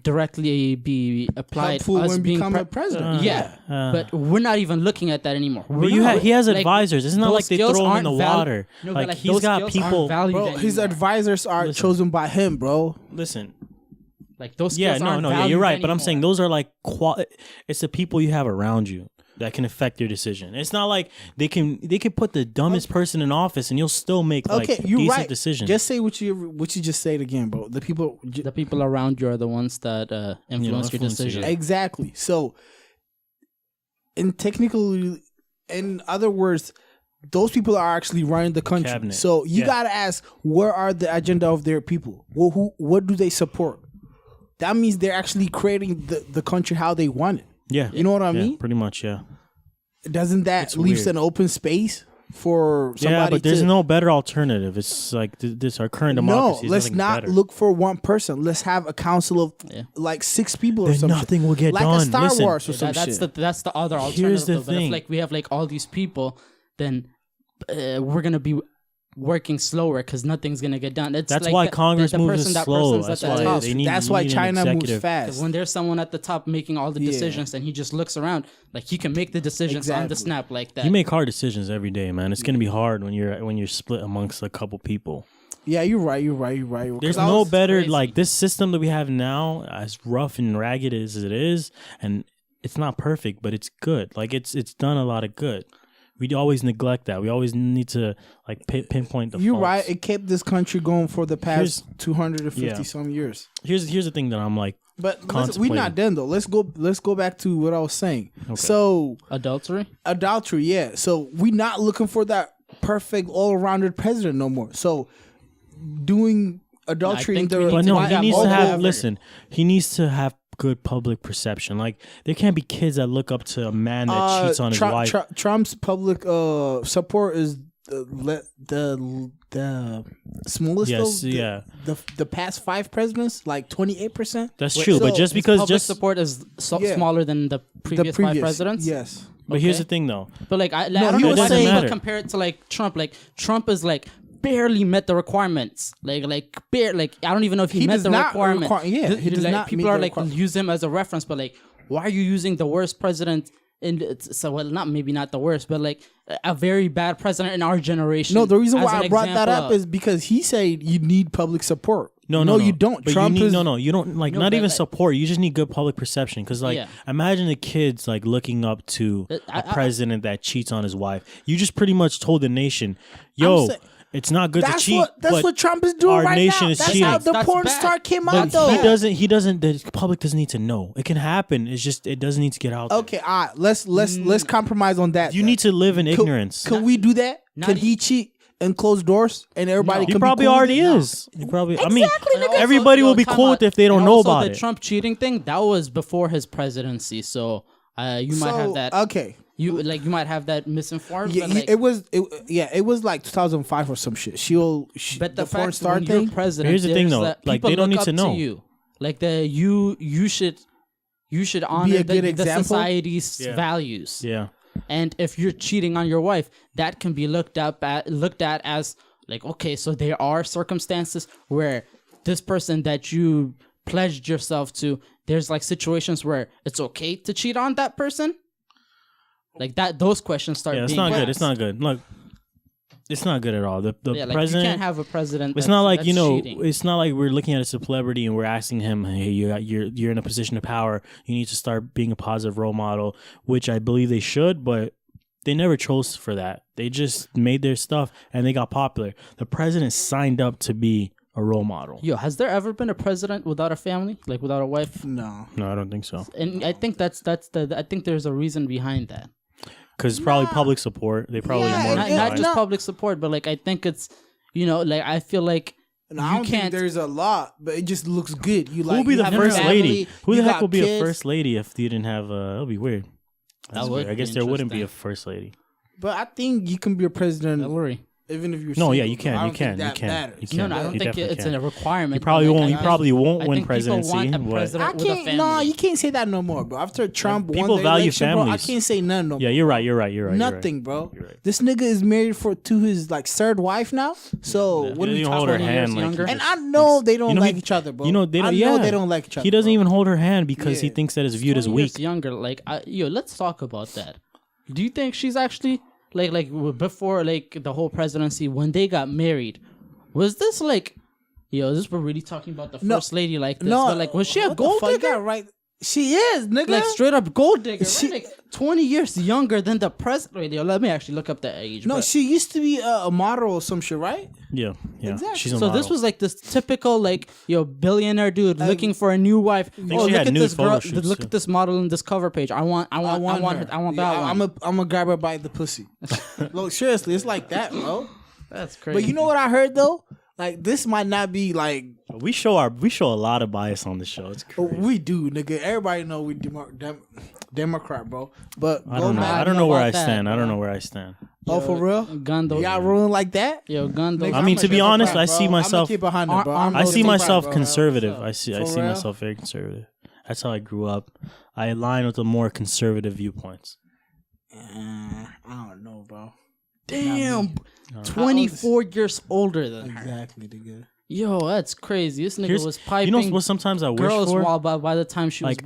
directly be applied Helpful as when being becoming president. yeah, but we're not even looking at that anymore. But he has advisors. It's not like they throw him in the water. No, but, like those he's got skills people. aren't valued Bro, his anymore. advisors are chosen by him, bro. Listen, Like those yeah, skills aren't yeah, valued you're right. But I'm anymore. saying those are like it's the people you have around you that can affect your decision. It's not like they can put the dumbest person in office and you'll still make like Okay, you're decent right. decisions. Just say what you just said again, bro. The people the people around you are the ones that influence your influence you. decision. exactly. So, in other words, those people are actually running the country. Cabinet. So you Yeah. gotta ask, where are the agenda of their people? Well, what do they support? That means they're actually creating the country how they want it. Yeah, You know what I yeah, mean? pretty much. Yeah, Doesn't that It's leave weird. an open space for somebody yeah, but there's to, no better alternative. It's like this our current democracy. No, is let's nothing not better. look for one person. Let's have a council of like 6 people or Then something. nothing will get like done. a Star Listen, Wars or some That's shit. that's the other alternative. Here's the though. But if thing. like we have like all these people, then we're gonna be working slower because nothing's gonna get done. It's That's like why the Congress the moves person, that slow. person's That's at the why top. they need. That's you why need an China moves executive. fast. When there's someone at the top making all the Yeah. decisions and he just looks around, like he can make the decisions on the Exactly. snap like that. You make hard decisions every day, man. It's gonna be hard when you're split amongst a couple people. Yeah, you're right. You're right. There's 'Cause I no was- better crazy. like this system that we have now, as rough and ragged as it is, and it's not perfect, but it's good. Like it's done a lot of good. We always neglect that. We always need to like pinpoint the. You're faults. right. It kept this country going for the past Here's- 250 yeah. some years. Here's the thing that I'm like But we're contemplating. not done though. Let's go back to what I was saying. So Adultery. yeah. So we're not looking for that perfect all-rounded president no more. So doing adultery I in think we the need But to no, find he out needs more to have. about it. Listen, he needs to have good public perception. Like there can't be kids that look up to a man that cheats on his wife. Trump's public support is the smallest. Yes, though, yeah. The past 5 presidents, like 28%. That's true, but so just His because public support is Yeah. smaller than the previous 5 presidents. Yes. But here's Okay. the thing, though. But like I No, don't he know was why saying- people matter. compare it to like Trump. Like Trump is like barely met the requirements. Like I don't even know if he met does the not requirement. he does like, not people meet are the like requirement. use him as a reference, but like why are you using the worst president? So well, not the worst, but like a very bad president in our generation. No, the reason as why an I brought that example up of- is because he said you need public support. No, you don't. But Trump you need, is you don't like No, not but, even like- support. You just need good public perception. Because like, Yeah. imagine the kids like looking up to I- a president that cheats on his wife. You just pretty much told the nation, "Yo, sa- it's not good to That's cheat." what but what Trump is doing our right nation now. is That's cheating. how the That's porn bad. star came But out though. he doesn't. The public doesn't need to know. It can happen. It's just it doesn't need to get out. there. Okay, all right. Let's compromise on that. You then. need to live in ignorance. Can we do that? Not Can he cheat and close doors and everybody? No. He can probably be cool with already it? is. He probably. I mean, And also, everybody will be time cool out. with it if they don't And know also about the it. Trump cheating thing that was before his presidency, so you might have that. Okay. You might have that misinformed. Yeah, but like, it was like 2005 or some shit. but the porn fact star when you're thing. president, Here's the thing, there's though, that like, people they don't look need to up know. you. Like you should honor a good the example? society's Yeah. values. Yeah. And if you're cheating on your wife, that can be looked at as like, okay, so there are circumstances where this person that you pledged yourself to, there's like situations where it's okay to cheat on that person. Like that, those questions start. Yeah, it's being not good. asked. It's not good. Look, it's not good at all. The Yeah, like president. you can't have a president. It's that's, not like that's cheating. It's not like we're looking at a celebrity and we're asking him, "Hey, you're in a position of power. You need to start being a positive role model," which I believe they should, but they never chose for that. They just made their stuff and they got popular. The president signed up to be a role model. Yo, has there ever been a president without a family, like without a wife? No. No, I don't think so. And I think I think there's a reason behind that. Because probably public support. They probably Yeah, more Not, it- not inclined. just public support, but like I think it's like I feel like No, I you don't think can't. there's a lot, but it just looks good. You Who like will be you the have first family, lady? Who you the heck got will be a kids. first lady if you didn't have a? That'll be weird. That's would weird. I guess be there wouldn't be a interesting. first lady. But I think you can be a president Hillary. even if you're No, yeah, single, you bro. can. I You don't think can. You that can. matters. You can. No, I don't You think definitely it's can. a requirement. You probably but, like, won't. I You think- probably won't I win think people presidency. want a but- president I with a can't. family. No, you can't say that no more, bro. After Trump people won the value election, bro, I families. can't say none no Yeah, more. you're right. You're right. You're right. you're right. Nothing, bro. You're right. This nigga is married to his like third wife now. So He what are doesn't we even talking hold her about? hand. years Like, younger. he And just I know thinks- they don't you know, like he- each other, bro. You know they don't. I yeah, know they don't like each other. He doesn't bro. even hold her hand because he Yeah. thinks that it's viewed as 20 years weak. younger. Like, let's talk about that. Do you think she's actually like before like the whole presidency when they got married? Was this like, this we're really talking about the No. first lady like this? No, but like, was she a what the gold fuck? You digger? got right. She is, nigga. Like straight up gold digger, She- right? Like 20 years younger than the president. Wait, yo, let me actually look up the age. No, but- she used to be a model or some shit, right? Yeah, yeah. Exactly. She's a So model. this was like this typical like billionaire dude looking for a new wife. think Oh, she look had at nude this girl. photo shoots, Look too. at this model in this cover page. I want that one. I'm gonna grab her by the pussy. Look, seriously, it's like that, bro. That's crazy. But you know what I heard though? Like this might not be like we show a lot of bias on the show. It's crazy. we do, nigga. Everybody know we Democrat, bro. But I don't know. back- I don't know where I about that, stand. I don't know where I stand. Oh, for real? Gundo. Y'all ruling like that? Yo, Gundo. I mean, to be honest, I see I'ma myself- keep behind it, bro. Arm- I see Democrat, myself bro. conservative. So, I see for real? myself very conservative. That's how I grew up. I align with the more conservative viewpoints. I don't know, bro. Damn, 24 years older than her. Exactly, nigga. Yo, that's crazy. This nigga Here's- was piping you know what? Sometimes I wish girls for. while by the time she was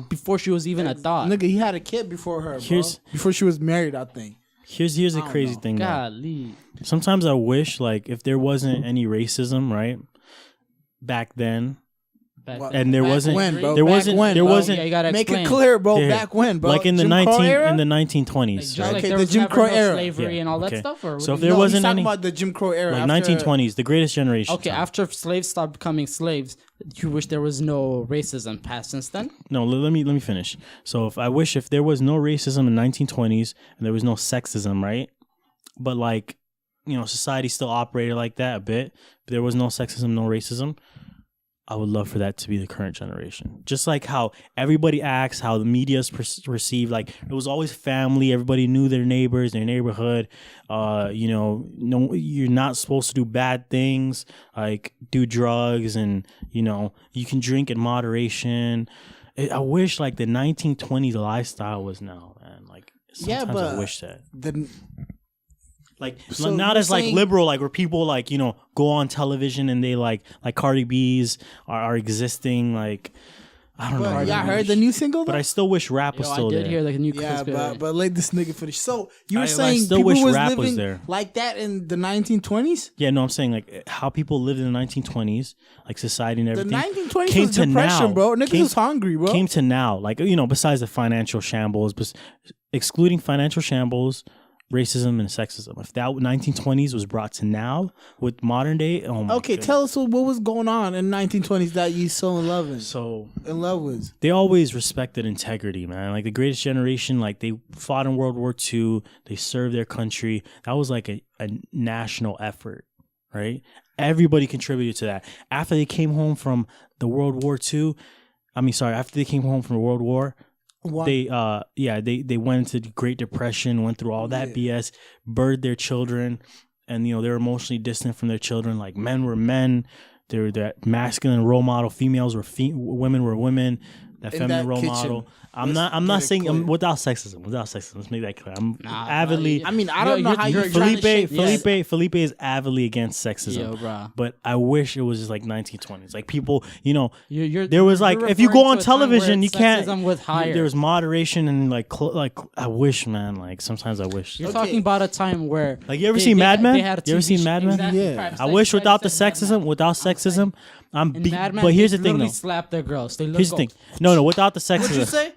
before she was even a thought. Nigga, he had a kid before her, bro. Here's- Before she was married, I think. Here's the crazy thing. Though. Golly. Sometimes I wish, like, if there wasn't any racism, right, back then, Back What? then. and there Back wasn't when, bro? there Back wasn't when, there bro? wasn't Yeah, you gotta Make explain. it clear, bro. Yeah. Back when, bro? like in the Jim Crow 19 era? in the 1920s. Like, Okay, there the was Jim never Crow no era. slavery Yeah, and all that okay. stuff. Or So what if do you there No, wasn't he's talking any- about the Jim Crow era. Like after- 1920s, the greatest generation. Okay, time. after slaves stopped becoming slaves, you wish there was no racism passed since then? No, let me finish. So if there was no racism in 1920s and there was no sexism, right? But like, society still operated like that a bit. But there was no sexism, no racism. I would love for that to be the current generation. Just like how everybody acts, how the media's perceived. Like it was always family. Everybody knew their neighbors, their neighborhood. No, you're not supposed to do bad things, like do drugs, and you can drink in moderation. I wish like the 1920s lifestyle was now, man. Like sometimes I wish that. Like So not you're as like saying- liberal, like where people like go on television and they like Cardi B's are existing, like I don't know. But y'all heard the new single? But though? I still wish rap was Yo, still I did there. hear the new Yeah, conspiracy. but let this nigga finish. So you were I saying still people wish was rap was living there. like that in the 1920s? Yeah, no, I'm saying like how people lived in the 1920s, like society and The everything. 1920s came was to depression, now. bro. Niggas Came- was hungry, bro. Came to now, like besides the financial shambles, but excluding financial shambles, racism and sexism. If that 1920s was brought to now with modern day, oh my Okay, goodness. tell us what was going on in 1920s that you so in love with. So In love with. they always respected integrity, man. Like the greatest generation, like they fought in World War II, they served their country. That was like a national effort, right? Everybody contributed to that. After they came home from the World War II, after they came home from the World War, Why? they went into the Great Depression, went through all that BS, birthed their children, and they were emotionally distant from their children. Like men were men, they were that masculine role model. Females were women were women. That In feminine that role kitchen. model. I'm Let's not get it saying clear. without sexism. Let's make that clear. I'm Nah, avidly. I mean, I don't know how you're trying to shape this. Felipe is avidly against sexism. Yo, bro. But I wish it was just like 1920s. Like people, You're, there was like you're if you go referring on to a time where television, you can't. sexism was higher. There was moderation and like I wish, man. Like sometimes I wish. You're Okay. talking about a time where Like you ever seen Mad Men? They had a You ever TV seen Mad Men? Exactly. Yeah. Perhaps I wish without the said Mad Men. sexism, I'm. In Mad Men, But here's they the thing, literally though. slap their girls. They Here's the thing. No, without the sexism. What'd you say?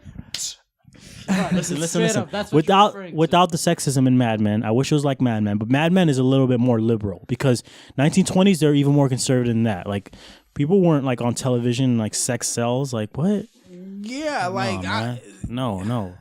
Listen. Straight up, that's what you're referring to. Without the sexism in Mad Men, I wish it was like Mad Men, but Mad Men is a little bit more liberal because 1920s they're even more conservative than that. Like people weren't like on television like sex sells. Like what? Yeah, like Man. No.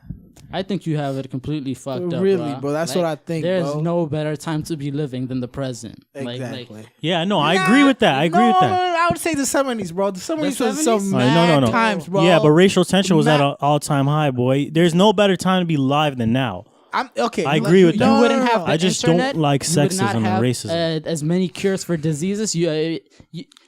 I think you have it completely fucked up. Really, bro, that's what I think, There's bro. no better time to be living than the present. exactly. Yeah, no, I agree with that. I agree with that. No, I would say the 70s, bro. The 70s was 70s? some All right, mad times, bro. Yeah, but racial tension was at Ma- an all-time high, boy. There's no better time to be live than now. I'm okay. I agree with You that. wouldn't have. I the just don't internet, like you would not sexism and have, racism. as many cures for diseases. There's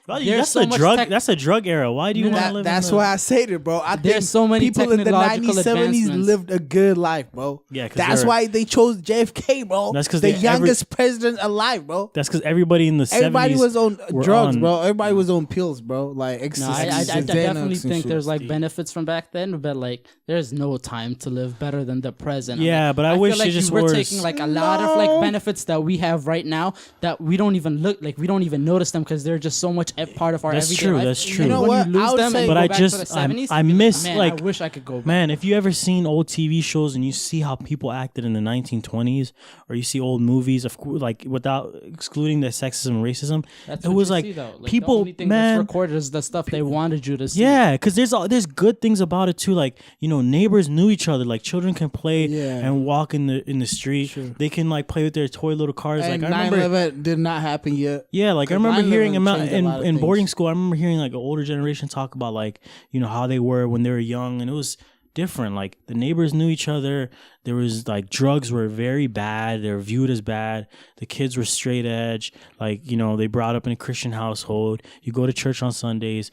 That's so a much drug. tech- That's a drug era. Why do you want to live? That's in the, why I say it, bro. I There's think so many people in the technological 90s, 70s advancements. lived a good life, bro. Yeah, 'cause that's they're- why they chose JFK, bro. That's 'cause the they- youngest president alive, bro. That's because everybody in the 70s. Everybody was on were drugs, on- bro. Everybody was on pills, bro. Like No, ecstasy. I and definitely Xanax and think shit. there's like benefits from back then, but like there's no time to live better than the present. Yeah, but I feel wish like it just we're was- taking like a lot of like No. benefits that we have right now that we don't even we don't even notice them because they're just so much a part of our That's everyday true, life. that's true. You know When what? you lose I would them, say- and But go I back just- to the I'm- 70s, I you'd be like, miss, man, like- I wish I could go back. Man, if you ever seen old TV shows and you see how people acted in the 1920s, or you see old movies, of course, like without excluding the sexism and racism, That's it what was you like see, though. Like, the people, only thing man. that's recorded is the stuff they wanted you to see. Yeah, because there's good things about it too. Like neighbors knew each other. Like children can play Yeah. and walk in the street. They can like play with their toy little cars. And Like I remember. 9/11 did not happen yet. Yeah, like I 'Cause remember 9/11 hearing about changed a lot of in things. boarding school. I remember hearing like an older generation talk about like how they were when they were young, and it was different. Like the neighbors knew each other. There was like drugs were very bad. They were viewed as bad. The kids were straight edge. Like they brought up in a Christian household. You go to church on Sundays.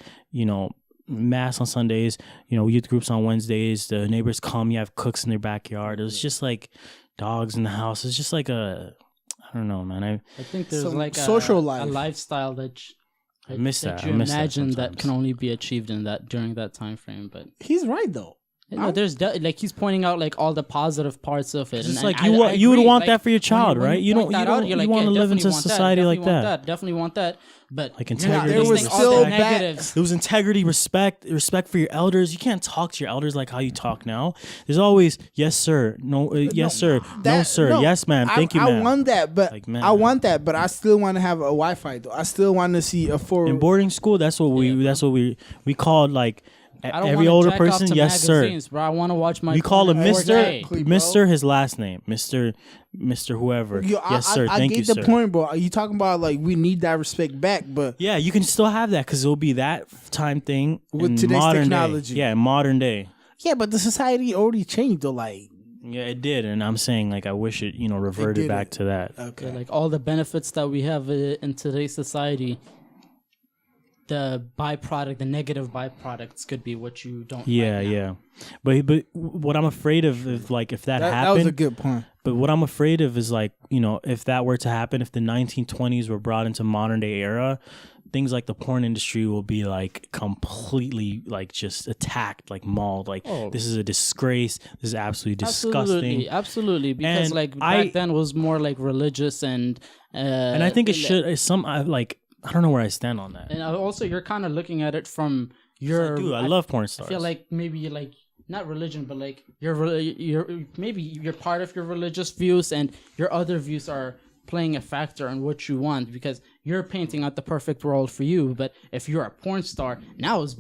Mass on Sundays. Youth groups on Wednesdays. The neighbors come. You have cooks in their backyard. It was just like dogs in the house. It's just like I don't know, man. I think there's Some like social a life. lifestyle that I miss that. you I miss that imagine that sometimes. can only be achieved in that during that time frame. But He's right though. No, there's like he's pointing out like all the positive parts of it. It's And like I you would agree. want Like, that for your child, when right? You point don't that out, you're like, want to yeah, live into definitely want that, society like definitely want that. Definitely want that. But Like you're not integrity. There was listing all the still bad- negatives. It was integrity, respect for your elders. You can't talk to your elders like how you talk now. There's always yes sir, no yes sir, no That- sir, yes ma'am, thank you I ma'am. want that, but Like, man. I want that, but I still want to have a Wi-Fi though. I still want to see a full. In boarding school, that's what we called like I don't every wanna older jack off person. to Yes sir. magazines, bro. I want to watch my. We call him porn in Mister 4K. Exactly, bro. Mister. His last name, Mister whoever. Yo, Yes sir, I thank get you the sir. point, bro. You talking about like we need that respect back, but Yeah, you can still have that because it'll be that time thing With in today's modern technology. Day. Yeah, in modern day. yeah, but the society already changed though. Like, Yeah, it did, and I'm saying like I wish it reverted did back it. to that. okay, Yeah, like all the benefits that we have in today's society, the byproduct, the negative byproducts could be what you don't. Yeah, like now. yeah. But what I'm afraid of is like if that that happened. was a good point. But what I'm afraid of is like, if that were to happen, if the 1920s were brought into modern day era, things like the porn industry will be like completely like just attacked, like mauled. Like this is a disgrace. This is absolutely disgusting. Absolutely, because And like back then was more like religious and And I think it should. I don't know where I stand on that. And also, you're kind of looking at it from your. Dude, I love porn stars. I feel like maybe like not religion, but like your maybe you're part of your religious views, and your other views are playing a factor on what you want because you're painting out the perfect world for you. But if you're a porn star, now is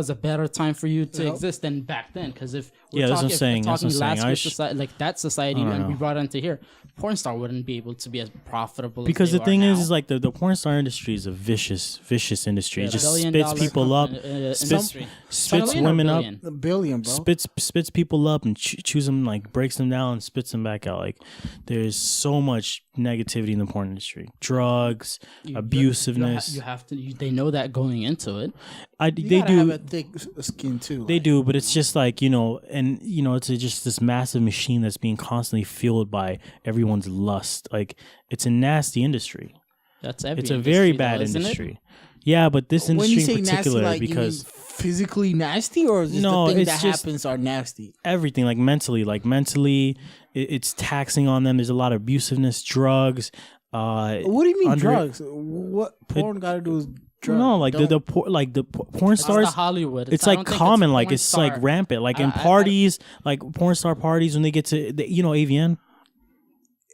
a better time for you to exist than back then. Because if we're that's what I'm talking, saying. That's what I'm saying. society, like that society, and we brought into here, porn star wouldn't be able to be as profitable. Because as the thing now. is like the porn star industry is a vicious industry. It just $1 spits billion people up, industry. spits $1 billion or women up, billion? A billion, bro. spits people up and chews them, like breaks them down and spits them back out. Like there's so much negativity in the porn industry, drugs, abusiveness. You have to. They know that going into it. You they gotta have do. a thick skin too. They do, but it's just like it's just this massive machine that's being constantly fueled by everyone's lust. Like it's a nasty industry. That's every. It's a very industry, bad though, isn't it? industry. Yeah, but this When you industry say in nasty, particular, like because you mean physically nasty, or is just No, the things it's that just- happens are nasty? everything, like mentally, it's taxing on them. There's a lot of abusiveness, drugs. What do you mean under- drugs? What porn got to do with drugs? No, like the porn It's stars. the Hollywood. It's I like don't think common, like porn it's like star. rampant, like in I- parties, like porn star parties when they get to, AVN.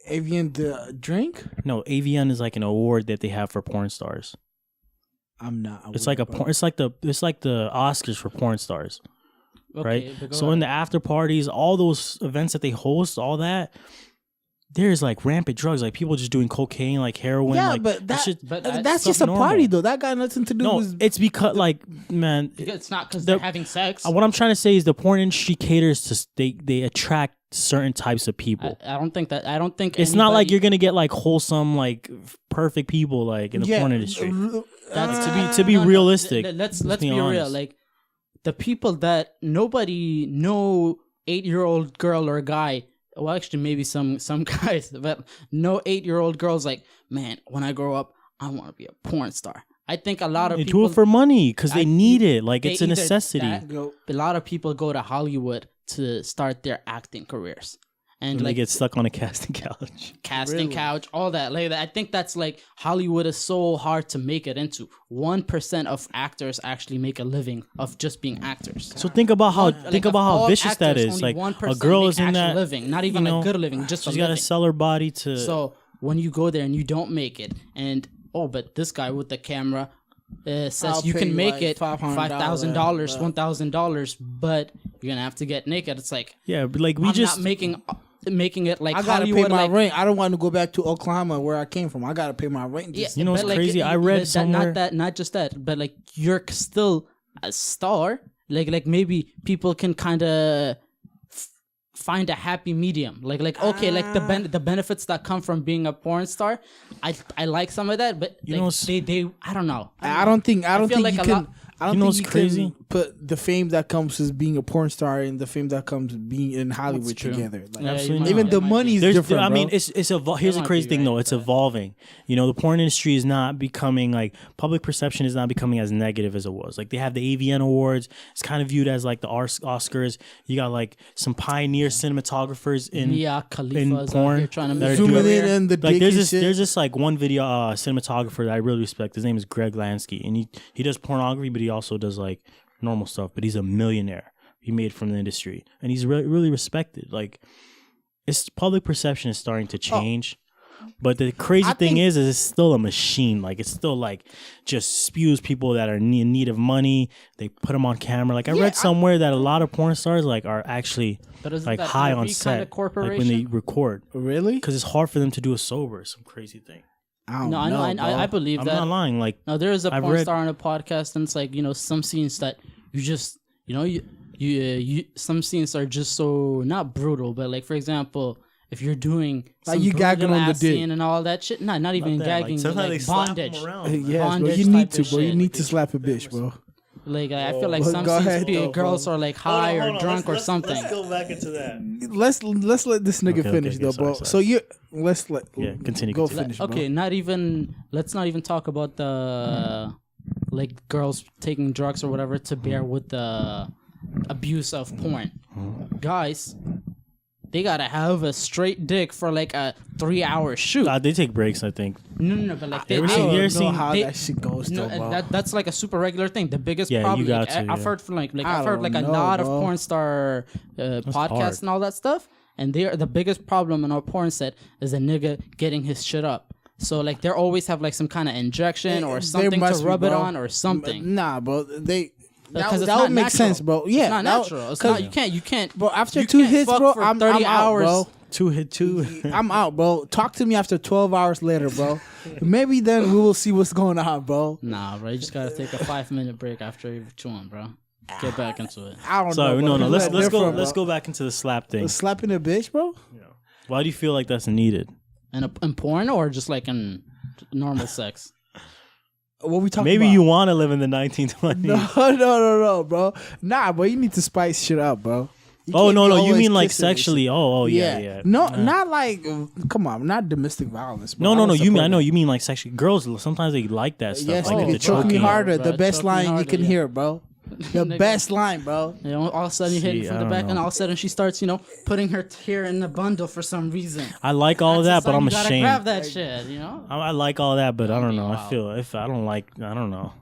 Avian the drink? No, AVN is like an award that they have for porn stars. I'm not. It's like it's like the Oscars for porn stars, Okay, right? but go So in the ahead. after parties, all those events that they host, all that, there's like rampant drugs, like people just doing cocaine, like heroin. Yeah, like, but But that's stuff just a normal. party though. That got nothing to do No, with. it's because like man, It's not because the- they're having sex. what I'm trying to say is the porn industry caters to they attract certain types of people. I don't think that. I don't think It's not like anybody- you're gonna get like wholesome, like perfect people like in the porn industry. That's To be realistic, Let's be be real. honest. Like the people that no 8-year-old girl or guy. Well, actually, maybe some guys, but no 8-year-old girls like, man, when I grow up, I want to be a porn star. I think a lot of They people do it for money because they need it. Like they it's a either necessity. that- a lot of people go to Hollywood to start their acting careers. And And they like get stuck on a casting couch. casting couch, all that. Like I think that's like Hollywood is so hard to make it into. 1% of actors actually make a living of just being actors. So think about how Like, of all vicious that actors, is. only Like 1% a girl make is in actual that living, not even a good living, just she's a got to living. sell her body to. So when you go there and you don't make it, and but this guy with the camera says I'll you pay can you, make like, it $500, $5,000, $1,000, but you're gonna have to get naked. It's like yeah, but like I'm not making it like I gotta Hollywood. pay my like, rent. I don't want to go back to Oklahoma where I came from. I gotta pay my rent. yeah, Just, You know what's but, like, crazy? I read that, somewhere- not just that, but like you're still a star. Like maybe people can kind of find a happy medium. Like okay, like the benefits that come from being a porn star. I like some of that, but You like, know, they I don't know. I don't think feel you like a can. lot- I don't You know think what's crazy? can put the fame that comes as being a porn star and the fame that comes being in Hollywood true. together. Like, Yeah, Absolutely you not. even might- the you might money be. is There's, different. I mean, bro. here's the might crazy be thing though. right, It's but- evolving. You know, the porn industry is not becoming like public perception is not becoming as negative as it was. Like they have the AVN awards. It's kind of viewed as like the Oscars. You got like some pioneer cinematographers in Mia Khalifa's out porn here trying to that are make zooming doing- in and the like dick there's and this shit. there's this like one video cinematographer that I really respect. His name is Greg Lansky, and he does pornography, but he also does like normal stuff. But he's a millionaire. He made from the industry, and he's really respected. Like, it's public perception is starting to change. But the crazy thing is it's still a machine. Like it's still like just spews people that are in need of money. They put them on camera. Like I read somewhere that a lot of porn stars like are actually But isn't like that high every on kind set, of corporation? like when they record, Really? because it's hard for them to do a sober. Some crazy thing. I don't No, I know. know. I believe I'm that. not lying. Like No, there is a I've porn read- star on a podcast, and it's like, you know, some scenes that you just, you know, you some scenes are just so not brutal, but like for example, if you're doing Like some you gagging brutal on the ass dick. scene and all that shit, not even that, like, gagging, but sometimes they like slap 'em bondage. around. Yes, bro. Bondage You need type to, of bro. You shit. need to slap a bitch, bro. Like I feel like Well, some go scenes ahead, though, girls are like high or drunk or something. Let's go back into that. Let's let this nigga Okay, finish okay, though, sorry, bro. sorry. So you let's let Continue. go continue. finish, bro. Okay, let's not even talk about the like girls taking drugs or whatever to bear with the abuse of porn. Guys, they gotta have a straight dick for like a 3-hour shoot. They take breaks, I think. No, but like they, ever I seen- don't you ever know seen- how they- that shit goes no, though, bro. that's like a super regular thing. The biggest Yeah, you problem, got like, to, I've yeah. heard from I I've heard like a don't lot know, of bro. porn star podcasts hard. and all that stuff, and the biggest problem in our porn set is a nigga getting his shit up. So like they always have like some kind of injection or There something to must be, rub it bro. on or something. Nah, bro. That Because it's that not would make natural. sense, bro. Yeah, It's not that- natural. It's 'cause- not. You can't. Bro, after you 2 can't hits, fuck bro, for I'm 30 out, hours. bro. Two. I'm out, bro. Talk to me after 12 hours later, bro. Maybe then we will see what's going on, bro. Nah, bro. You just gotta take a 5-minute break after every chewing, bro. Get back into it. I don't Sorry, know. no. bro. Let's Different, go. bro. Let's go back into the slap thing. Slapping a bitch, bro. Why do you feel like that's needed? In porn or just like in normal sex? What we talking Maybe about? you want to live in the 1920s. No, bro. Nah, bro. You need to spice shit up, bro. You Oh can't no, be no. You always mean like kissing and sexually? shit. Oh yeah. No, not like. Come on, not domestic violence. Bro. No. I You mean I know support you mean like sexually. Girls sometimes they like that that. stuff. Yes, like nigga, the choke me choking. harder. bro. The best Choke me line you harder, can yeah. hear, bro. The Nigga. best line, bro. You know, all of a sudden you hit See, it from I the don't back, and know. all of a sudden she starts, you know, putting her hair in the bundle for some reason. I like all of that, That's but the I'm sign you gotta ashamed. grab that shit, you know. I like all that, but I don't know. I feel if I don't like, I don't know.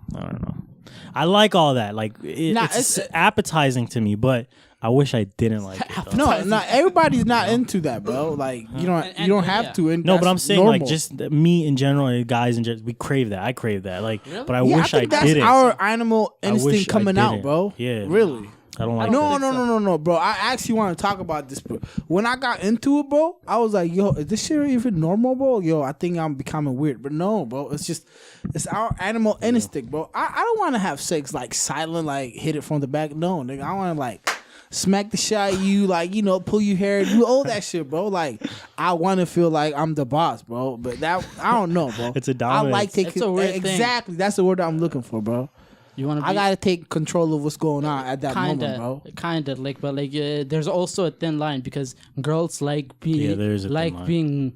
I like all that. Like Nah, it's it's- appetizing to me, but I wish I didn't like it. Though. No, not everybody's not into that, bro. Like you don't And- have yeah. to. And No, but that's I'm saying normal. like just me in general, and guys in general, we crave that. I crave that. Like, but I Yeah, wish I think that's didn't. our animal I wish instinct I coming out, didn't. bro. Yeah. really. I don't like No, that. no, bro. I actually want to talk about this, bro. When I got into it, bro, I was like, yo, is this shit even normal, bro? Yo, I think I'm becoming weird. But no, bro. It's our animal instinct, bro. I don't want to have sex like silent, like hit it from the back. No, nigga. I want to like smack the shit out of you, like, you know, pull your hair, do all that shit, bro. Like, I want to feel like I'm the boss, bro. But that, I don't know, bro. It's a I dominance. like taking, It's a weird thing. exactly. That's the word I'm looking for, bro. You want to? I gotta take control of what's going on at that moment, bro. Kinda like, but like, there's also a thin line because girls like being, Yeah, there is a thin like line. being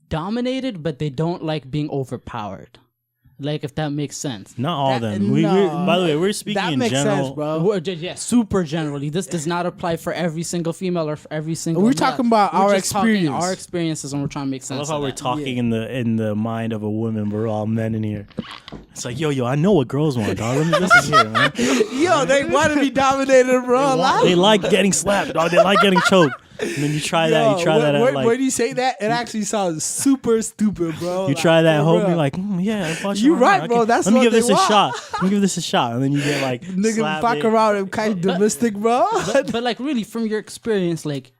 dominated, but they don't like being overpowered. Like, if that makes sense. Not all of That- them. no. By the way, we're speaking That in makes general. sense, bro. Yeah, super generally. This does not apply for every single female or for every single. We're male. talking about We're our just talking experience. our experiences, and we're trying to make I sense. love how of we're that. talking in the mind of a woman. We're all men in here. It's like, yo, I know what girls want, dog. Let me listen here, man. Yo, they want to be dominated, bro. They like getting slapped, dog. They like getting choked. And then you try that. You try that at like. when you say that, it actually sounds super stupid, bro. You Like, try that, for hope real. you're like, yeah, I watch You it right, I bro. That's let me what give they this want. a shot. Let me give this a shot, and then you get like, nigga slapped fuck it. around and kind of domestic, bro. but like really from your experience, like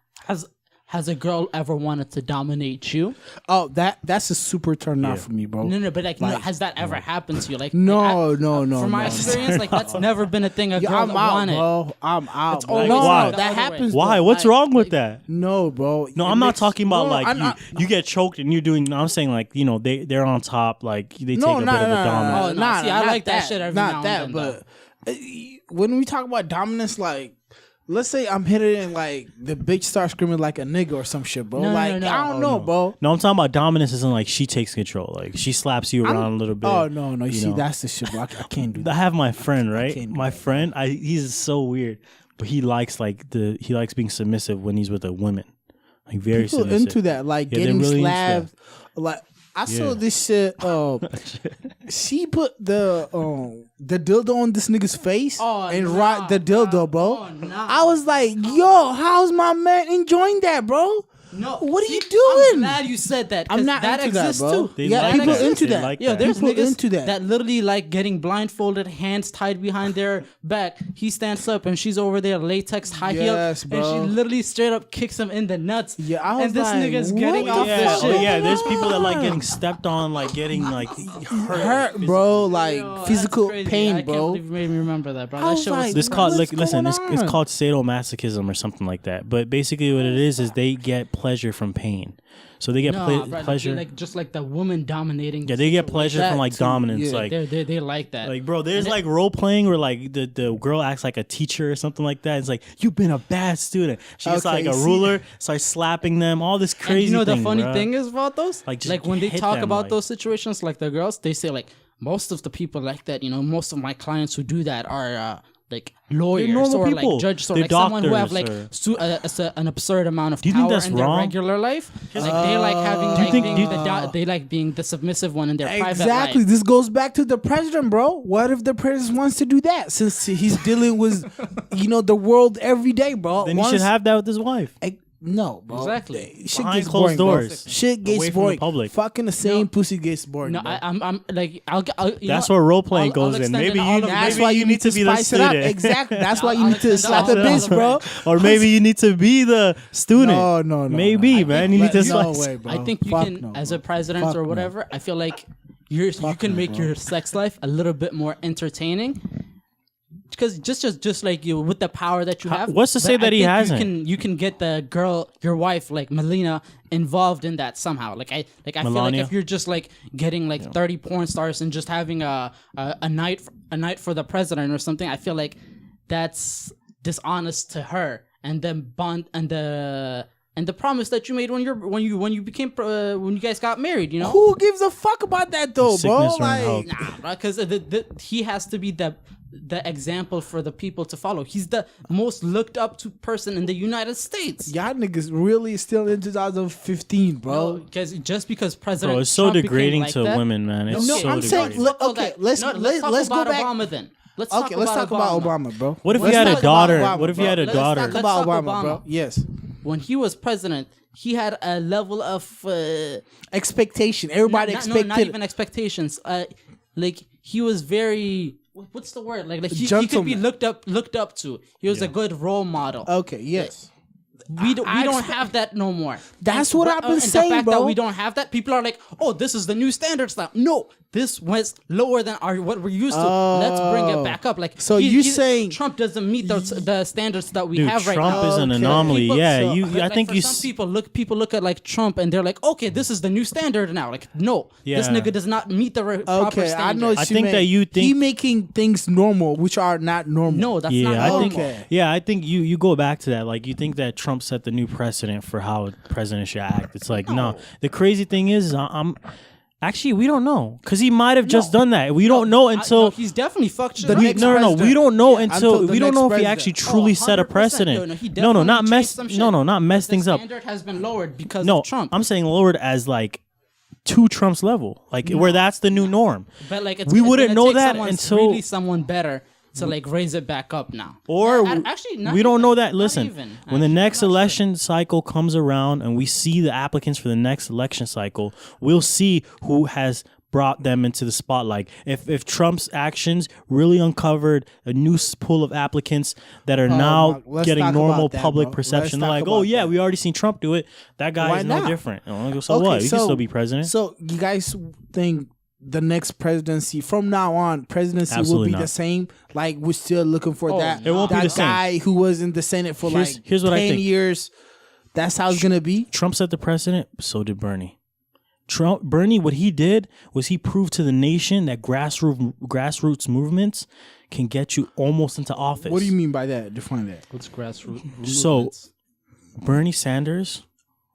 has a girl ever wanted to dominate you? Oh, that's a super turn off for me, bro. No, but like, has that ever happened to you? Like, No. From my experience, like that's never been a thing a girl I'm out, wanted. bro. I'm out. It's bro. always No, why? that happens. Why? though. What's wrong with that? No, bro. No, It I'm not makes- talking about no, like I'm not- you get choked and you're doing. No, I'm saying like they're on top, like they take a bit of a dominance. Oh, no, see, I not like that shit every not now and that, then, but when we talk about dominance, like, let's say I'm hitting and like the bitch starts screaming like a nigga or some shit, bro. No, like no. I don't know, bro. No, I'm talking about dominance isn't like she takes control. Like she slaps you around a little bit. Oh no, you see, know. that's the shit, bro. I can't do I that. have my friend, right? can't do My friend, he's so weird, but he likes being submissive when he's with a woman, like very People submissive. into that, like Yeah, they're getting really into slapped. Like I saw Yeah. this shit. She put the dildo on this nigga's face and rocked the dildo, bro. Oh, nah. I was like, yo, how's my man enjoying that, bro? No, What are see, you doing? I'm glad you said that. I'm 'cause not that into that, exists bro. too. They Yeah, like people that. into They that. like Yo, that. there's People niggas into that. literally like getting blindfolded, hands tied behind their back. He stands up and she's over there, latex high heel, Yes, and bro. she literally straight up kicks him in the nuts. Yeah, I was and this like, nigga's what getting the off Yeah, the shit. yeah. There's people that like getting stepped on, like getting like hurt, bro. Like Yo, that's physical crazy. I pain, can't bro. believe you made me remember that, bro. I That was shit was like, This called What's listen. going It's on? called sadomasochism or something like that. But basically, what it is they get pleasure from pain. So they get bro, pleasure. like just like the woman dominating. Yeah, they get pleasure That from like too, dominance. yeah. Like They like that. Like, bro, there's like role playing where like the girl acts like a teacher or something like that. It's like, you've been a bad student. She gets Okay, like a see? ruler, starts slapping them, all this And crazy. you know the thing, funny bruh. thing is about those? Like, just Like when they hit talk them, about like- those situations, like the girls, they say like most of the people like that, you know, most of my clients who do that are like lawyers normal or people. like judges or They're like someone who have doctors like or- an absurd amount of Do you think power that's in their wrong? regular life. Like they like having you like think- being do you- they like being the submissive one in their private Exactly. life. This goes back to the president, bro. What if the president wants to do that? Since he's dealing with, the world every day, bro. Then he should have that with his wife. No, bro. Exactly. Shit Behind gets closed boring, bro. doors. Shit gets Away from the boring. public. Fucking the same pussy gets boring. No, bro. I'm like I'll you That's know, where role playing I'll goes in. extend it Maybe all you of That's maybe why you need to be the spice it up. student. Exactly. That's why you I'll need to extend slap all the of it. bitch, bro. Or maybe you need to be the student. No. Maybe, man. You need to no slice. way, bro. I think you Fuck can, no, as bro. a president Fuck or no. whatever, I feel like you can make your sex life a little bit more entertaining. Because just like you, with the power that you have, what's to but say I that he think hasn't? You can get the girl, your wife, like Melina, involved in that somehow. Like I feel like Melania? if you're just like getting like 30 porn stars and just having a night for the president or something, I feel like that's dishonest to her and then bond and the promise that you made when you guys got married, you know. Who gives a fuck about that though, bro? Sickness or Like, health. Because he has to be the example for the people to follow. He's the most looked up to person in the United States. y'all niggas really still in 2015, bro. Because just because President Bro, it's so Trump became degrading like to that, women, man. It's No, so I'm saying, degrading. look, okay, let's talk go about back. Obama then. Let's Okay, let's talk about Obama, bro. What if Let's you had a talk about daughter? Obama, What if you bro. had a Let's daughter? Talk Let's about talk Obama, bro. Obama. Yes. When he was president, he had a level of Expectation. Everybody expected. not even expectations. Like he was very. What's the word? Like he could be Gentleman. looked up to. He was a good role model. Okay. Yes. We don't expect- have that no more. That's what I've been and saying, the fact bro. that we don't have that, people are like, "Oh, this is the new standards now." No, this was lower than what we're used to. Let's bring it back up. Like, So you're saying- Trump doesn't meet the standards that we Dude, have right Trump now? is an Okay. anomaly. People- Yeah, so- you. but, I like, think for you. some people look at like Trump and they're like, okay, this is the new standard now. Like, no, this Yeah. nigga does not meet the proper Okay. standard. I know. What I you think meant. that you think- he making things normal, which are not normal. No, that's Yeah, not I normal. think. Okay. Yeah, I think you go back to that. Like, you think that Trump set the new precedent for how a president should act. It's like no. The crazy thing is, I'm actually we don't know because he might have just done that. We don't know until. No, he's definitely fucked shit The up. next No, president. we don't know until until the we don't next know if he president. actually truly set a 100%. precedent. He No, definitely not changed mess. some shit. No, not mess The things up. standard has been lowered because No, of Trump. I'm saying lowered as like to Trump's level, like where that's the new norm. But like we wouldn't know that someone until- really someone better to like raise it back up now. Or Actually, not we don't even- know that. not Listen, even, when the actually. next I'm not sure. election cycle comes around and we see the applicants for the next election cycle, we'll see who has brought them into the spotlight. If Trump's actions really uncovered a new pool of applicants that are now Mark, let's getting talk normal about that, public bro. perception, they're Let's like, talk oh about yeah, that. we already seen Trump do it. That guy Why is no not? different. So what? He can still be president. So you guys think the next presidency from now on, presidency Absolutely will be not. the same? Like we're still looking for that. It won't be that the same. guy who was in the Senate for Here's what I 10 think. years. That's how it's gonna be. Trump set the precedent, so did Bernie. Bernie, what he did was he proved to the nation that grassroots movements can get you almost into office. What do you mean by that? Define that. What's grassroots? So, Bernie Sanders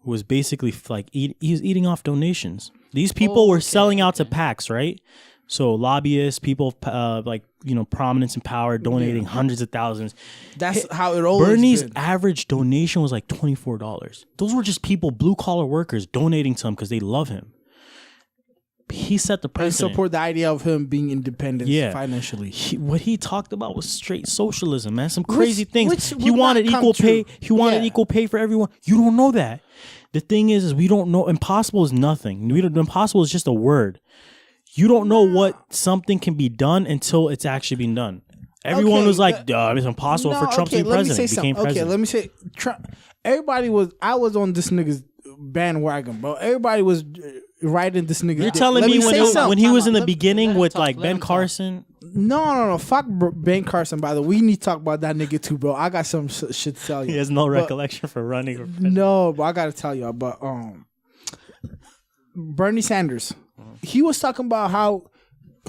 was basically like he was eating off donations. These people were selling out to PACs, right? So lobbyists, people prominence and power, donating hundreds of thousands. That's how it always Bernie's been. average donation was like $24. Those were just people, blue collar workers, donating to him because they love him. He set the I precedent. support the idea of him being independent financially. What he talked about was straight socialism, man. Some crazy things. which He would wanted not come equal pay. true. He wanted Yeah. equal pay for everyone. You don't know that. The thing is we don't know. Impossible is nothing. Impossible is just a word. You don't know what something can be done until it's actually been done. Everyone Okay, was like, "Duh, it's impossible for Trump to be let me president." say He became something. president. Okay, let me say Trump. I was on this nigga's bandwagon, bro. Everybody was riding this nigga. You're telling me when he was in the beginning with like Ben Carson. No. Fuck Ben Carson, by the way. We need to talk about that nigga too, bro. I got some shit to tell you. He has no recollection for running for president. No, but I gotta tell y'all. But Bernie Sanders, he was talking about how.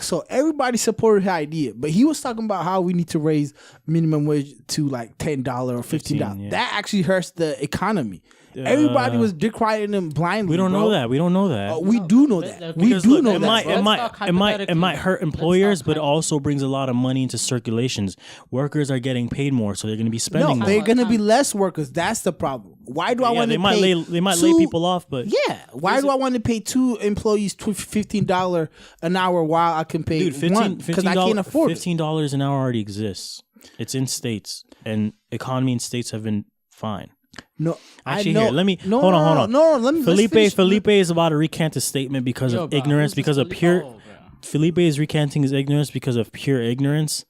So everybody supported his idea, but he was talking about how we need to raise minimum wage to like $10 or $15. yeah. That actually hurts the economy. Everybody was dick riding him blindly. We don't bro. know that. We don't know that. We do know that. We Because do look, know it that. might hurt employers, but it also brings a lot of money into circulations. Workers are getting paid more, so they're going to be spending No, more. they're gonna be less workers. That's the problem. Why do I want to pay? They might lay people off, but Yeah. Why do I want to pay two employees $15 an hour while I can pay dude, one? Because I can't afford it. $15 an hour already exists. It's in states, and economy in states have been fine. No, Actually, I know. here, let me no, hold on. No, let me. let's finish. Felipe is about to recant his statement because of ignorance, because of pure. Felipe is recanting his ignorance because of pure ignorance.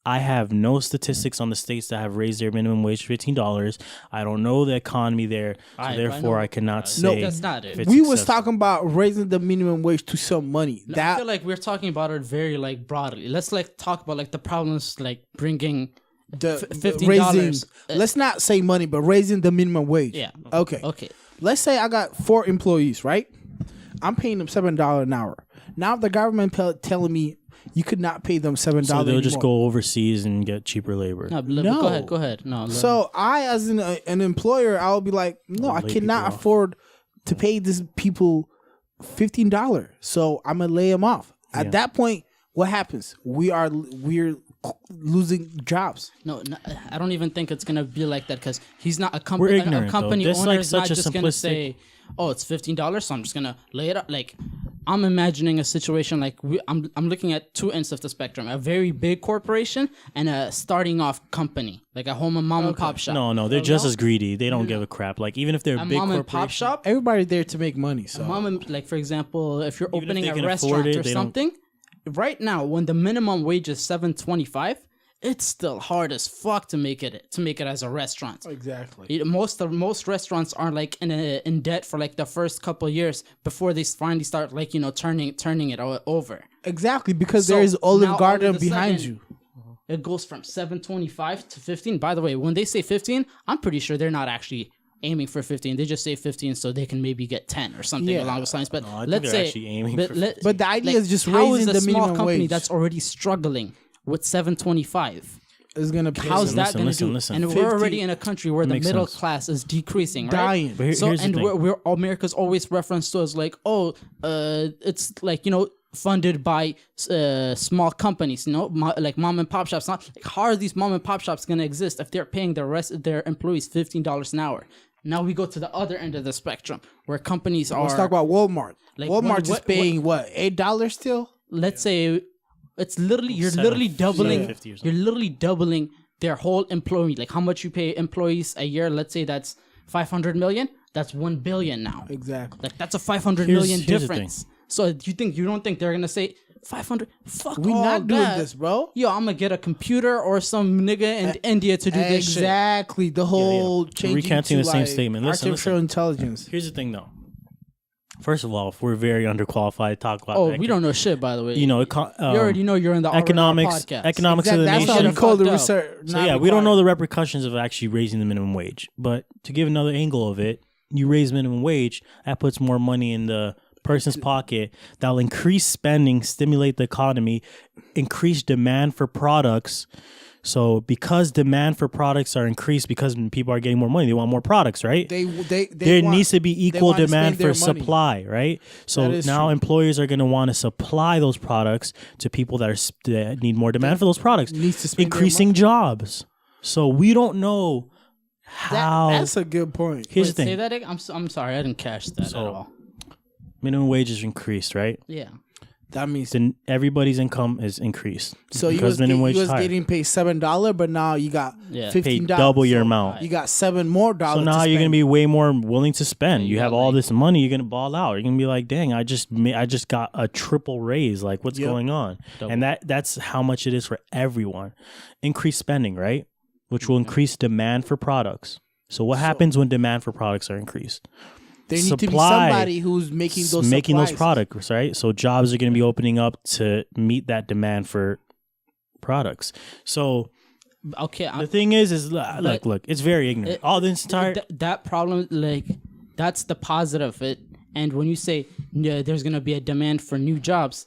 I have no statistics on the states that have raised their minimum wage to $15. I don't know the economy there, so therefore I cannot say. that's not it. if it's We was successful. talking about raising the minimum wage to some money. I That feel like we're talking about it very like broadly. Let's like talk about like the problems like bringing the $15. raising. Let's not say money, but raising the minimum wage. Yeah. Okay. Okay. Let's say I got 4 employees, right? I'm paying them $7 an hour. Now the government telling me you could not pay them $7. So they'll just anymore. go overseas and get cheaper labor. No, No. go ahead. No. So I, as an employer, I'll be like, no, I lay cannot people off. afford to pay these people $15. So I'm gonna lay them off. At that point, what happens? We're losing jobs. No, I don't even think it's gonna be like that because he's not a We're company. ignorant, A company though. That's owner like is not such a just gonna simplistic- say, "Oh, it's $15, so I'm just gonna lay it up." Like, I'm imagining a situation like I'm looking at two ends of the spectrum: a very big corporation and a starting off company, like a mom and pop shop. No, they're just as greedy. They don't give a crap. Like even if they're a A big mom and pop corporation, shop. Everybody's there to make money. So Mom and, like for example, if you're Even if opening they a can restaurant afford it, or they don't- something, right now when the minimum wage is $7.25, it's still hard as fuck to make it as a restaurant. exactly. Most restaurants are like in debt for like the first couple of years before they finally start like turning it over. Exactly, because So there is now Olive all Garden of a behind sudden, you. It goes from $7.25 to $15. By the way, when they say 15, I'm pretty sure they're not actually aiming for 15. They just say 15 so they can maybe get 10 or something Yeah. along those lines. But I think let's they're say, actually aiming for But the idea is just how raising is a the small minimum company wage. that's already struggling with $7.25? Is gonna pay How's them. that going to do? listen. And 50 we're already in a country where the makes middle sense. class is decreasing, right? Dying. But So here's the and thing. we're America's always referenced to as like, oh, it's like funded by small companies, like mom and pop shops. Not like how are these mom and pop shops gonna exist if they're paying the rest of their employees $15 an hour? Now we go to the other end of the spectrum where companies are. Let's talk about Walmart. Like, Walmart's what- is paying what $8 still. Let's say it's literally you're $7.50 literally or doubling. something. You're literally doubling their whole employee. Like how much you pay employees a year. Let's say that's 500 million. That's 1 billion now. Exactly. Like that's a 500 Here's- million here's the thing. difference. So you don't think they're gonna say 500? Fuck, We all not doing that. this, bro. Yo, I'm gonna get a computer or some nigga in India to do this shit. Exactly. The whole changing Recanting to the same like statement. Listen, artificial listen. intelligence. Here's the thing, though. First of all, if we're very underqualified to talk about, Oh, we don't know shit, by the way. You know, you already know you're in the R&R economics, podcast. economics of the That's nation. how we call the Fucked up. research. So yeah, we don't know the repercussions of actually raising the minimum wage. But to give another angle of it, you raise minimum wage, that puts more money in the person's pocket. That'll increase spending, stimulate the economy, increase demand for products. So because demand for products are increased because people are getting more money, they want more products, right? There needs to be equal want to demand spend for their money. supply, right? So That is now true. employers are going to want to supply those products to people that need more demand for those products, needs to spend their increasing jobs. So we don't know how. That's a good point. Here's Wait, the thing: say that again? I'm sorry, I didn't catch that at all. minimum wage is increased, right? Yeah. That means Then everybody's income is increased so you because was, minimum wage you is was higher. getting paid $7, but now you got Yeah. Pay $15. double your So amount. You got $7 more. So now you're gonna be way more willing to spend. You Yeah, have all like- this money. You're gonna ball out. You're gonna be like, "Dang, I just got a triple raise. Like, what's Yep. going on?" And that's how much it is for everyone. Increased spending, right? Which will increase demand for products. So what happens when demand for products are increased? There need to be Supply- somebody who's making those supplies. products, right? So jobs are going to be opening up to meet that demand for products. So Okay. the thing is look, it's very ignorant. All this entire that problem, like, that's the positive. And when you say there's gonna be a demand for new jobs,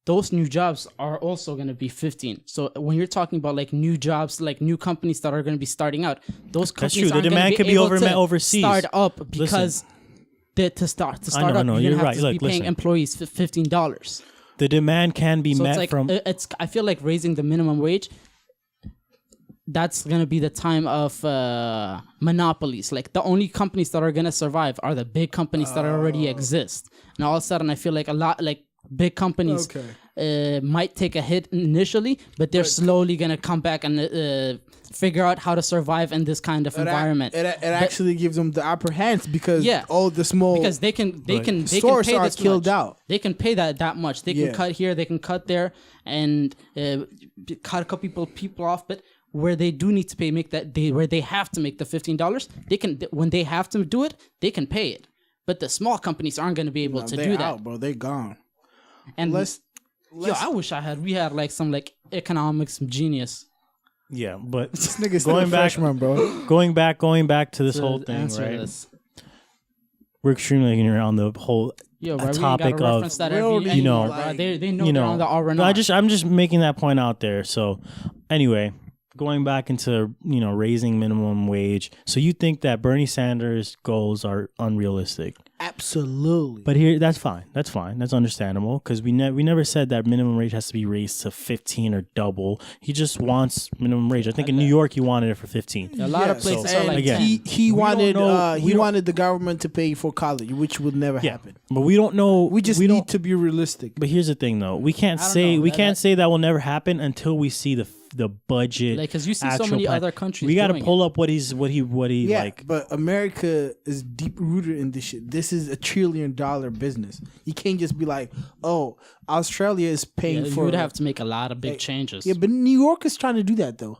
those new jobs are also gonna be 15. So when you're talking about like new jobs, like new companies that are gonna be starting out, those companies true. The aren't gonna demand could be able to overseas. start up because to start I know, up, you're you're gonna have right. to Look, be paying listen. employees $15. the demand can be So met it's like from I feel like raising the minimum wage, that's gonna be the time of monopolies. Like the only companies that are gonna survive are the big companies that already exist. And all of a sudden, I feel like a lot like big companies might take a hit initially, but they're slowly gonna come back and figure out how to survive in this kind of environment. It actually gives them the upper hands because Yeah. all the small Because they can stores pay are this killed much. out. They can pay that much. They can Yeah. cut here, they can cut there, and cut a couple people off. But where they do need to pay, where they have to make the $15, they can. When they have to do it, they can pay it. But the small companies aren't going to be able to they're do that. out, bro. They're gone. And Let's I wish we had like some like economics genius. yeah, but this nigga's still going a back, freshman, bro. going back to this whole to thing, answer right? this. We're extremely ignorant on the whole Yo, bro, we ain't topic gotta of reference that we every, don't need, you know, bro. They know you they're know, on the R&R. no, I'm just making that point out there. So anyway, going back into raising minimum wage. So you think that Bernie Sanders' goals are unrealistic? Absolutely. But here, that's fine. That's fine. That's understandable because we never said that minimum wage has to be raised to 15 or double. He just wants minimum wage. I think in New York he wanted it for 15. A lot of Yes, places and are like again, 10. he we wanted don't know- we he don't- wanted the government to pay for college, which would never happen. But we don't know. We just we need don't. to be realistic. But here's the thing, though. We can't I don't say know. we That- can't that- say that will never happen until we see the budget. Like, 'cause you see so actual many plan. other countries We got to doing pull up what he Yeah, like. but America is deep rooted in this shit. This is $1 trillion business. You can't just be like, oh, Australia is paying You for. would have to make a lot of big changes. Yeah, but New York is trying to do that though.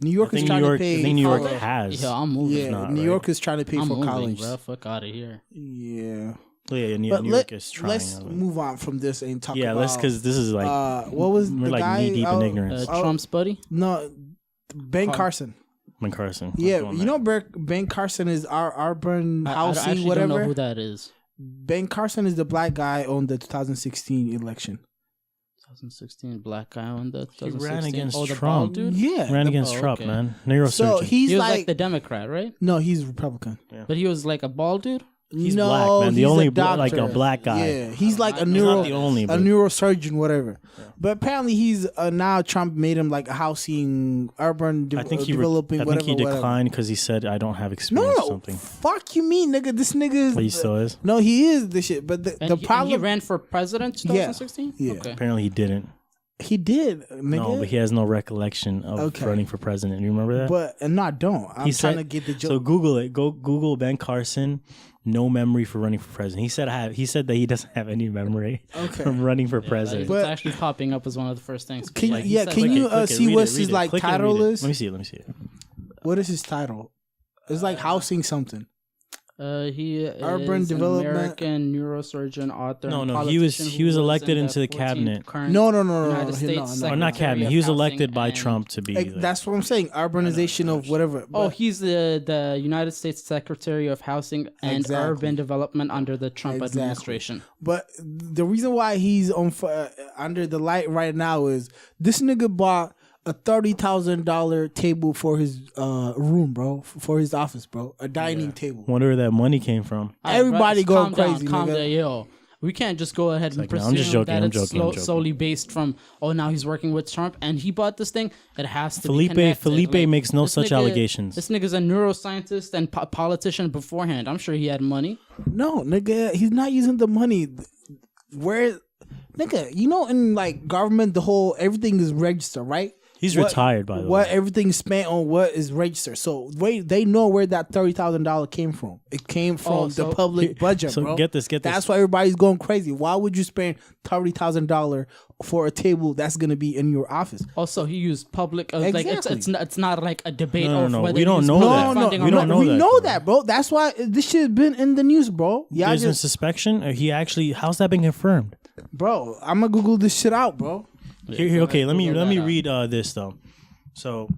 New York is trying to pay. I think New York for- has. Yo, I'm moving. Yeah, not, New right? York is trying to pay I'm for moving, college. bro. Fuck out of here. Yeah, Yeah, New but York is trying. let's move on from this and talk. Yeah, about, let's because this is like what was we're the like guy? knee deep in ignorance. Trump's buddy? No, Ben Carson. Ben Carson. Yeah, you know Ben Carson is our urban I housing, actually whatever. don't know who that is. Ben Carson is the black guy on the 2016 election. 2016 black guy on the He 2016. ran against the Trump. bald dude. Yeah, ran against Trump, okay. man. Neurosurgeon. so he's He was like, like the Democrat, right? no, he's Republican. But he was like a bald dude. He's no, black, man. The he's only a doctor. like a black guy. Yeah, he's like a He's not neuro, the only, a but- neurosurgeon, whatever. But apparently, he's now Trump made him like a housing, urban I think he developing. I whatever, think he whatever. declined because he said I don't have experience No, or something. fuck you mean, nigga. This nigga is. But he still is. No, he is the shit. But the And he problem. ran for president Yeah. 2016? Yeah. Okay. Apparently he didn't. He did, nigga. No, but he has no recollection of running for president. You remember that? But and no, I don't. I'm trying to get the joke. So Google it. Go Google Ben Carson. No memory for running for president. He said that he doesn't have any memory from running for president. But it's actually popping up as one of the first things. Can Like, you see what his like Click it, title read it. is? Let me see it. Let me see it. What is his title? It's like housing something. He Urban is development. an American neurosurgeon, author. No, and no, he was politician who elected in into the 14th cabinet. current No, United States Or not Secretary cabinet. of He was Housing elected by and- Trump to be. That's what I'm saying. Urbanization of whatever. Oh, But he's the United States Secretary of Housing and Exactly. Urban Development under the Trump Exactly. administration. But the reason why he's on under the light right now is this nigga bought a $30,000 table for his room, bro, for his office, bro, a dining table. Wonder where that money came from. Everybody Bro, going calm crazy, Calm nigga. down, yo. We can't just go ahead and like, no, presume I'm just joking, that I'm it's joking, I'm joking. solely based from, oh, now he's working with Trump and he bought this thing. It has to be Felipe connected. Like, makes no this such allegations. This nigga's a neuroscientist and politician beforehand. I'm sure he had money. No, nigga, he's not using the money. Where, nigga, you know, in like government, the whole everything is registered, right? He's retired, by the way. What everything is spent on what is registered. So they know where that $30,000 came from. It came from the public budget, so bro. get this. That's why everybody's going crazy. Why would you spend $30,000 for a table that's gonna be in your office? Also, he used public. Like Exactly. it's not like a debate No, of no, whether we don't he used know public that. funding or We not. don't know we that, know bro. that, bro. That's why this shit has been in the news, bro. Y'all There's a just, suspicion. He actually. How's that been confirmed? bro. I'm gonna Google this shit out, bro. Here. Okay. Let me Google that read this though. So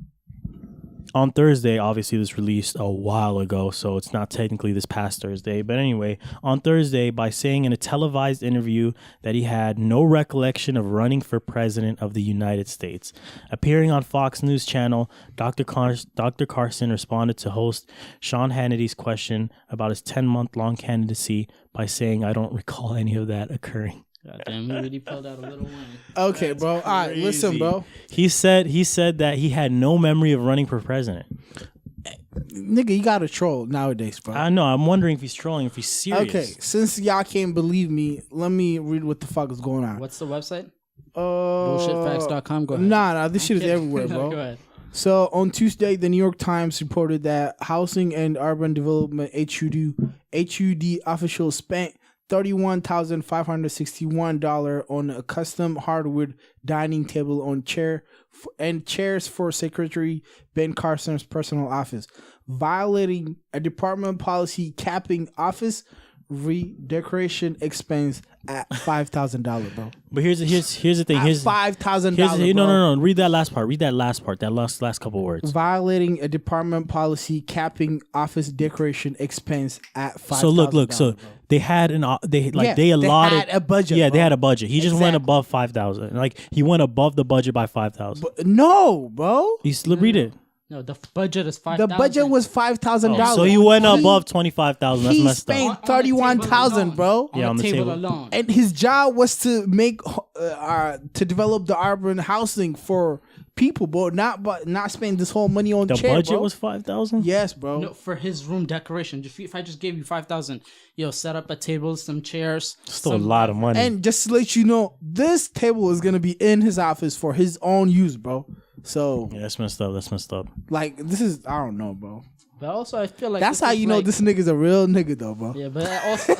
on Thursday, obviously this released a while ago, so it's not technically this past Thursday. But anyway, on Thursday, by saying in a televised interview that he had no recollection of running for president of the United States. Appearing on Fox News Channel, Dr. Carson responded to host Sean Hannity's question about his 10-month-long candidacy by saying, "I don't recall any of that occurring." Goddamn, he really pulled out a little wing. Okay, bro. All right, listen, bro. He said that he had no memory of running for president. Nigga, you gotta troll nowadays, bro. I know. I'm wondering if he's trolling, if he's serious. Okay, since y'all can't believe me, let me read what the fuck is going on. What's the website? Bullshitfacts.com. Bullshitfacts.com. Go ahead. Nah, this shit is everywhere, No, bro. go ahead. So on Tuesday, the New York Times reported that Housing and Urban Development HUD officials spent $31,561 on a custom hardwood dining table on chairs for Secretary Ben Carson's personal office, violating a department policy capping office redecoration expense at $5,000, bro. But here's the thing. At Here's $5,000. no. Read that last part. That last couple words. Violating a department policy capping office decoration expense at $5,000. So look. So they had they allotted had a budget. Yeah, bro. they had a budget. He just went Exactly. above 5,000. Like he went above the budget by 5,000. No, bro. Read it. No, the budget is $5,000. The budget was $5,000. So he went above 25,000. That's He messed up. spent 31,000, bro. Yeah, on the table alone. And his job was to make to develop the urban housing for people, bro. Not spend this whole money on The chair, budget bro. was 5,000. Yes, bro. No, for his room decoration. If I just gave you $5,000, set up a table, some chairs. Still a lot of money. And just to let you know, this table is gonna be in his office for his own use, bro. So Yeah, that's messed up. like this is I don't know, bro. But also, I feel like That's this how is you know like- this nigga's a real nigga though, bro. Yeah, but also,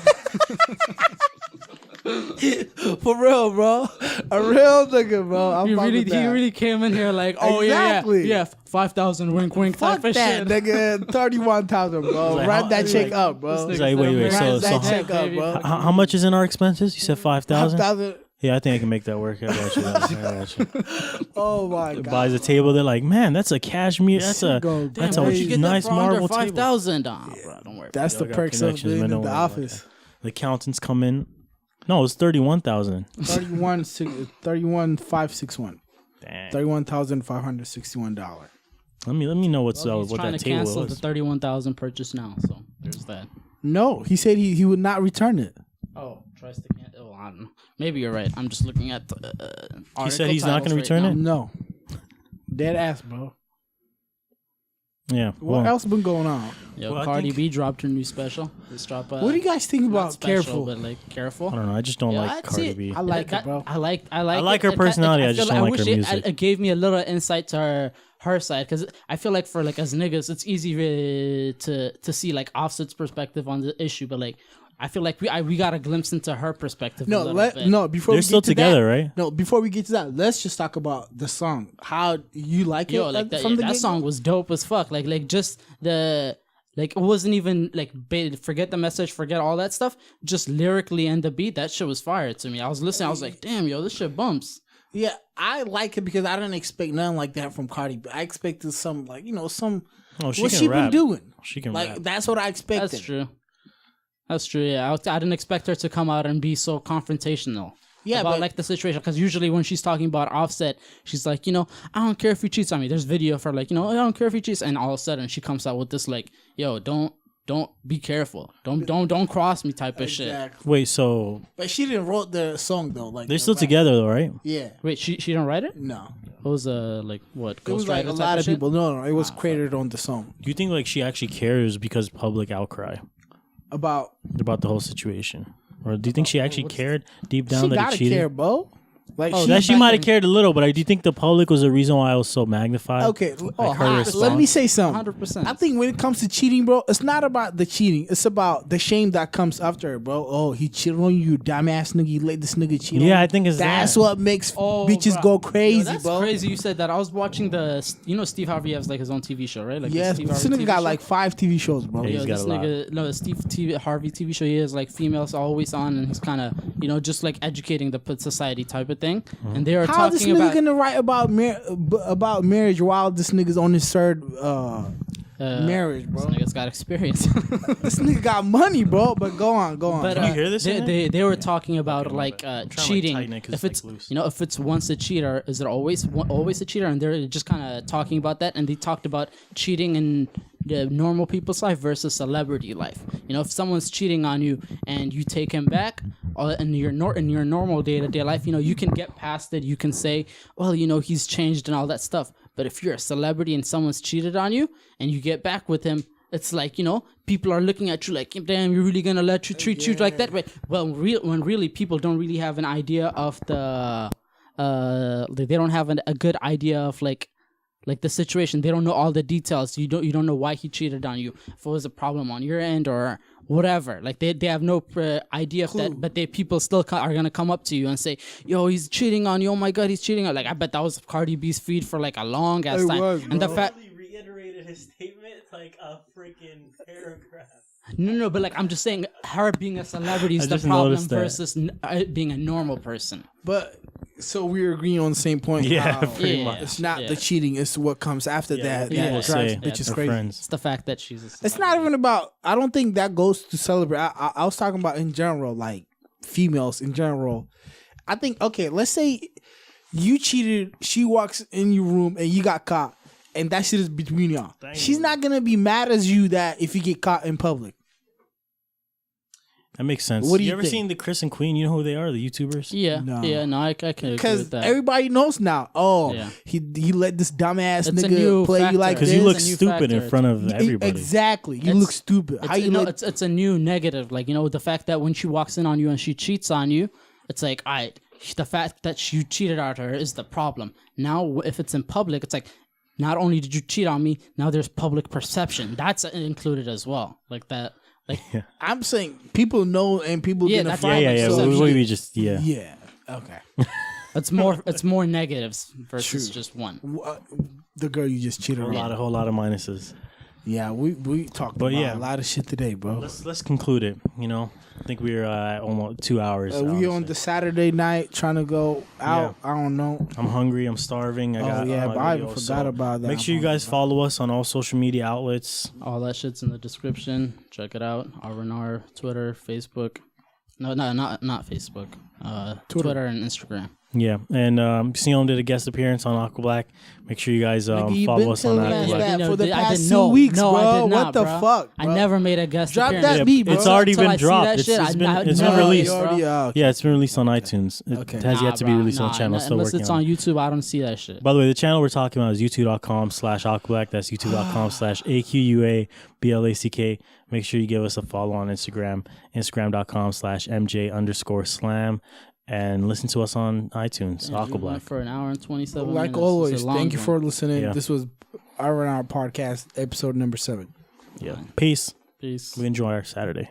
For real, bro. A real nigga, bro. I'm he fucking really, with he that. really came in here like, oh Exactly. yeah, 5,000, wink, wink, Fuck type of that, shit. nigga. 31,000, bro. like, Wrap how- that he's chick like- up, bro. He's like, wait. Wrap So that how, chick up, bro. how much is in our expenses? You said 5,000. 5,000. Yeah, I think I can make that work. I got you. Oh my god. Buys a table. They're like, man, that's a cashmere. That's a Damn, that's where'd a you get nice that for under marble table. 5,000? Bro, don't worry. That's the I got perks of connections, being man, in don't the worry about office. The accountants come in. No, it's 31,000. 31,561. Damn. $31,561. Let me know what's Well, he's what trying that to table cancel the was. 31,000 purchase now, so there's that. No, he said he would not return it. Oh, tries to cancel. Oh, I don't know. Maybe you're right. I'm just looking at the He said he's not gonna return it? No. Dead ass, bro. Yeah. What Well, else been going on? Yo, Well, I Cardi think- B dropped her new special. Let's drop. What do you guys think Not about special, Careful? but like Careful. I don't know. I just don't Yeah, like I'd Cardi see- B. I like it, bro. I like like it. her personality, I just feel don't like wish her music. It gave me a little insight to her side, because I feel like for like as niggas, it's easy to see like Offset's perspective on the issue, but like I feel like we got a glimpse into her perspective. a little bit. Before They're we still get to together, that, right? No, before we get to that, let's just talk about the song. How you like Yo, it? like that, from the that get-go? song was dope as fuck. Like just the like it wasn't even like forget the message, forget all that stuff. Just lyrically and the beat, that shit was fire to me. I was listening, I was like, damn, yo, this shit bumps. Yeah, I like it because I didn't expect nothing like that from Cardi B. I expected some like some Oh, she what can she rap. been doing. She can Like rap. that's what I expected. That's true. That's true. Yeah, I didn't expect her to come out and be so confrontational. Yeah, about but like the situation, because usually when she's talking about Offset, she's like, I don't care if he cheats on me. There's video of her like, I don't care if he cheats, and all of a sudden she comes out with this like, yo, don't be careful, don't cross me type of shit. exactly. Wait, so But she didn't wrote the song though. Like they're the still rap. together though, right? Yeah, Wait, she didn't write it? no, It was like what? it was like a Ghostwriter lot type of shit? people. No, it was created on the song Do you think like she actually cares because public outcry about. about the whole situation, or do you think she actually cared deep down She that he gotta cheated? care, bro. Like Oh, That she back might have in- cared a little, but do you think the public was the reason why it was so magnified? okay. Like her let response? me say something. 100%. I think when it comes to cheating, bro, it's not about the cheating. It's about the shame that comes after it, bro. Oh, he cheated on you, dumbass nigga. You let this nigga cheat on you. Yeah, I think it's That's that. what makes bitches bro. go crazy, Yo, that's bro. crazy you said that. I was watching Steve Harvey has like his own TV show, right? Like the Yes, Steve this Harvey nigga TV got show. like 5 TV shows, bro. Yeah, Yo, he's got this a lot. nigga, no, the Harvey TV show, he has like females always on, and he's kind of, just like educating the society type of thing. Mm-hmm. And they are How this talking nigga about gonna write about marriage while this nigga's on his third marriage, bro? This nigga's got experience. This nigga got money, bro. But go on. But Can you hear this in they were talking about like trying to, like, cheating. tighten it 'cause If it's, it's like, loose. if it's once a cheater, is it always a cheater? And they're just kind of talking about that, and they talked about cheating in the normal people's life versus celebrity life. If someone's cheating on you and you take him back, in your normal day-to-day life, you can get past it. You can say, well, he's changed and all that stuff. But if you're a celebrity and someone's cheated on you and you get back with him, it's like, people are looking at you like, damn, you're really gonna let you treat you like that? Right? Well, when really people don't really have an idea of they don't have a good idea of like the situation. They don't know all the details. You don't know why he cheated on you. If it was a problem on your end or whatever. Like they have no idea of that, but people still are gonna come up to you and say, "Yo, he's cheating on you. Oh my god, he's cheating on." Like I bet that was Cardi B's feed for like a long ass It time. was, and the bro. fact, reiterated his statement like a freaking paragraph. no, but like I'm just saying, her being a celebrity is I the just problem noticed that. versus being a normal person. But so we're agreeing on the same point. Yeah, how pretty Yeah. much. It's not Yeah. the cheating. It's what comes after that. yeah, That yeah. drives Say, bitches her crazy. friends. It's the fact that she's. It's not even about. I don't think that goes to celebrate. I was talking about in general, like females in general. I think let's say you cheated. She walks in your room and you got caught, and that shit is between y'all. Dang. She's not gonna be mad as you that if you get caught in public. That makes sense. What do you ever think? seen the Chris and Queen? You know who they are? The YouTubers? Yeah, No. I can agree Because with that. everybody knows now. Oh, Yeah. he let this dumbass It's a nigga new play factor. you like Because this. you look It's a new stupid in factor. front of everybody. Exactly, you It's- look stupid. How you let? It's a new negative. Like the fact that when she walks in on you and she cheats on you, it's like, the fact that you cheated on her is the problem. Now, if it's in public, it's like, not only did you cheat on me, now there's public perception. That's included as well. Like that. Like I'm saying people know and people Yeah, gonna that's find yeah. it, so We just yeah. Okay. it's more negatives versus True. just one. The girl you just cheated a on. whole lot of minuses. Yeah, we talked But about yeah. a lot of shit today, bro. Let's conclude it. I think we're at almost 2 hours. We on honestly. the Saturday night trying to go out. I don't know. I'm hungry. I'm starving. I got yeah, my but I video, forgot about that. Make sure you guys follow us on all social media outlets. All that shit's in the description. Check it out. R.N.R, Twitter, Facebook. No, not Facebook. Twitter and Instagram. Yeah, and Sion did a guest appearance on Aqua Black. Make sure you guys Nigga, you follow been us on telling Aqua us Black. that for the I past didn't 2 know. weeks, No, I bro. did not, What the bro. fuck? I bro? never made a guest Drop appearance. that beat, bro. It's already Until I been see dropped. that It's shit, been I it's never- been released. Already out. Yeah, it's been released on iTunes. It Okay. has yet to be released on the channel. Still unless working it's on on it. YouTube, I don't see that shit. By the way, the channel we're talking about is youtube.com/aquablack. That's youtube.com/AQUABLACK. Make sure you give us a follow on Instagram, instagram.com/MJ_slam. And listen to us on iTunes, Yeah, we Aqua Black. went for an hour and 27 Like minutes. always, It's a long thank you one. for listening. Yeah. This was R.N.R podcast episode number 7. Yeah. Peace. Peace. We enjoy our Saturday.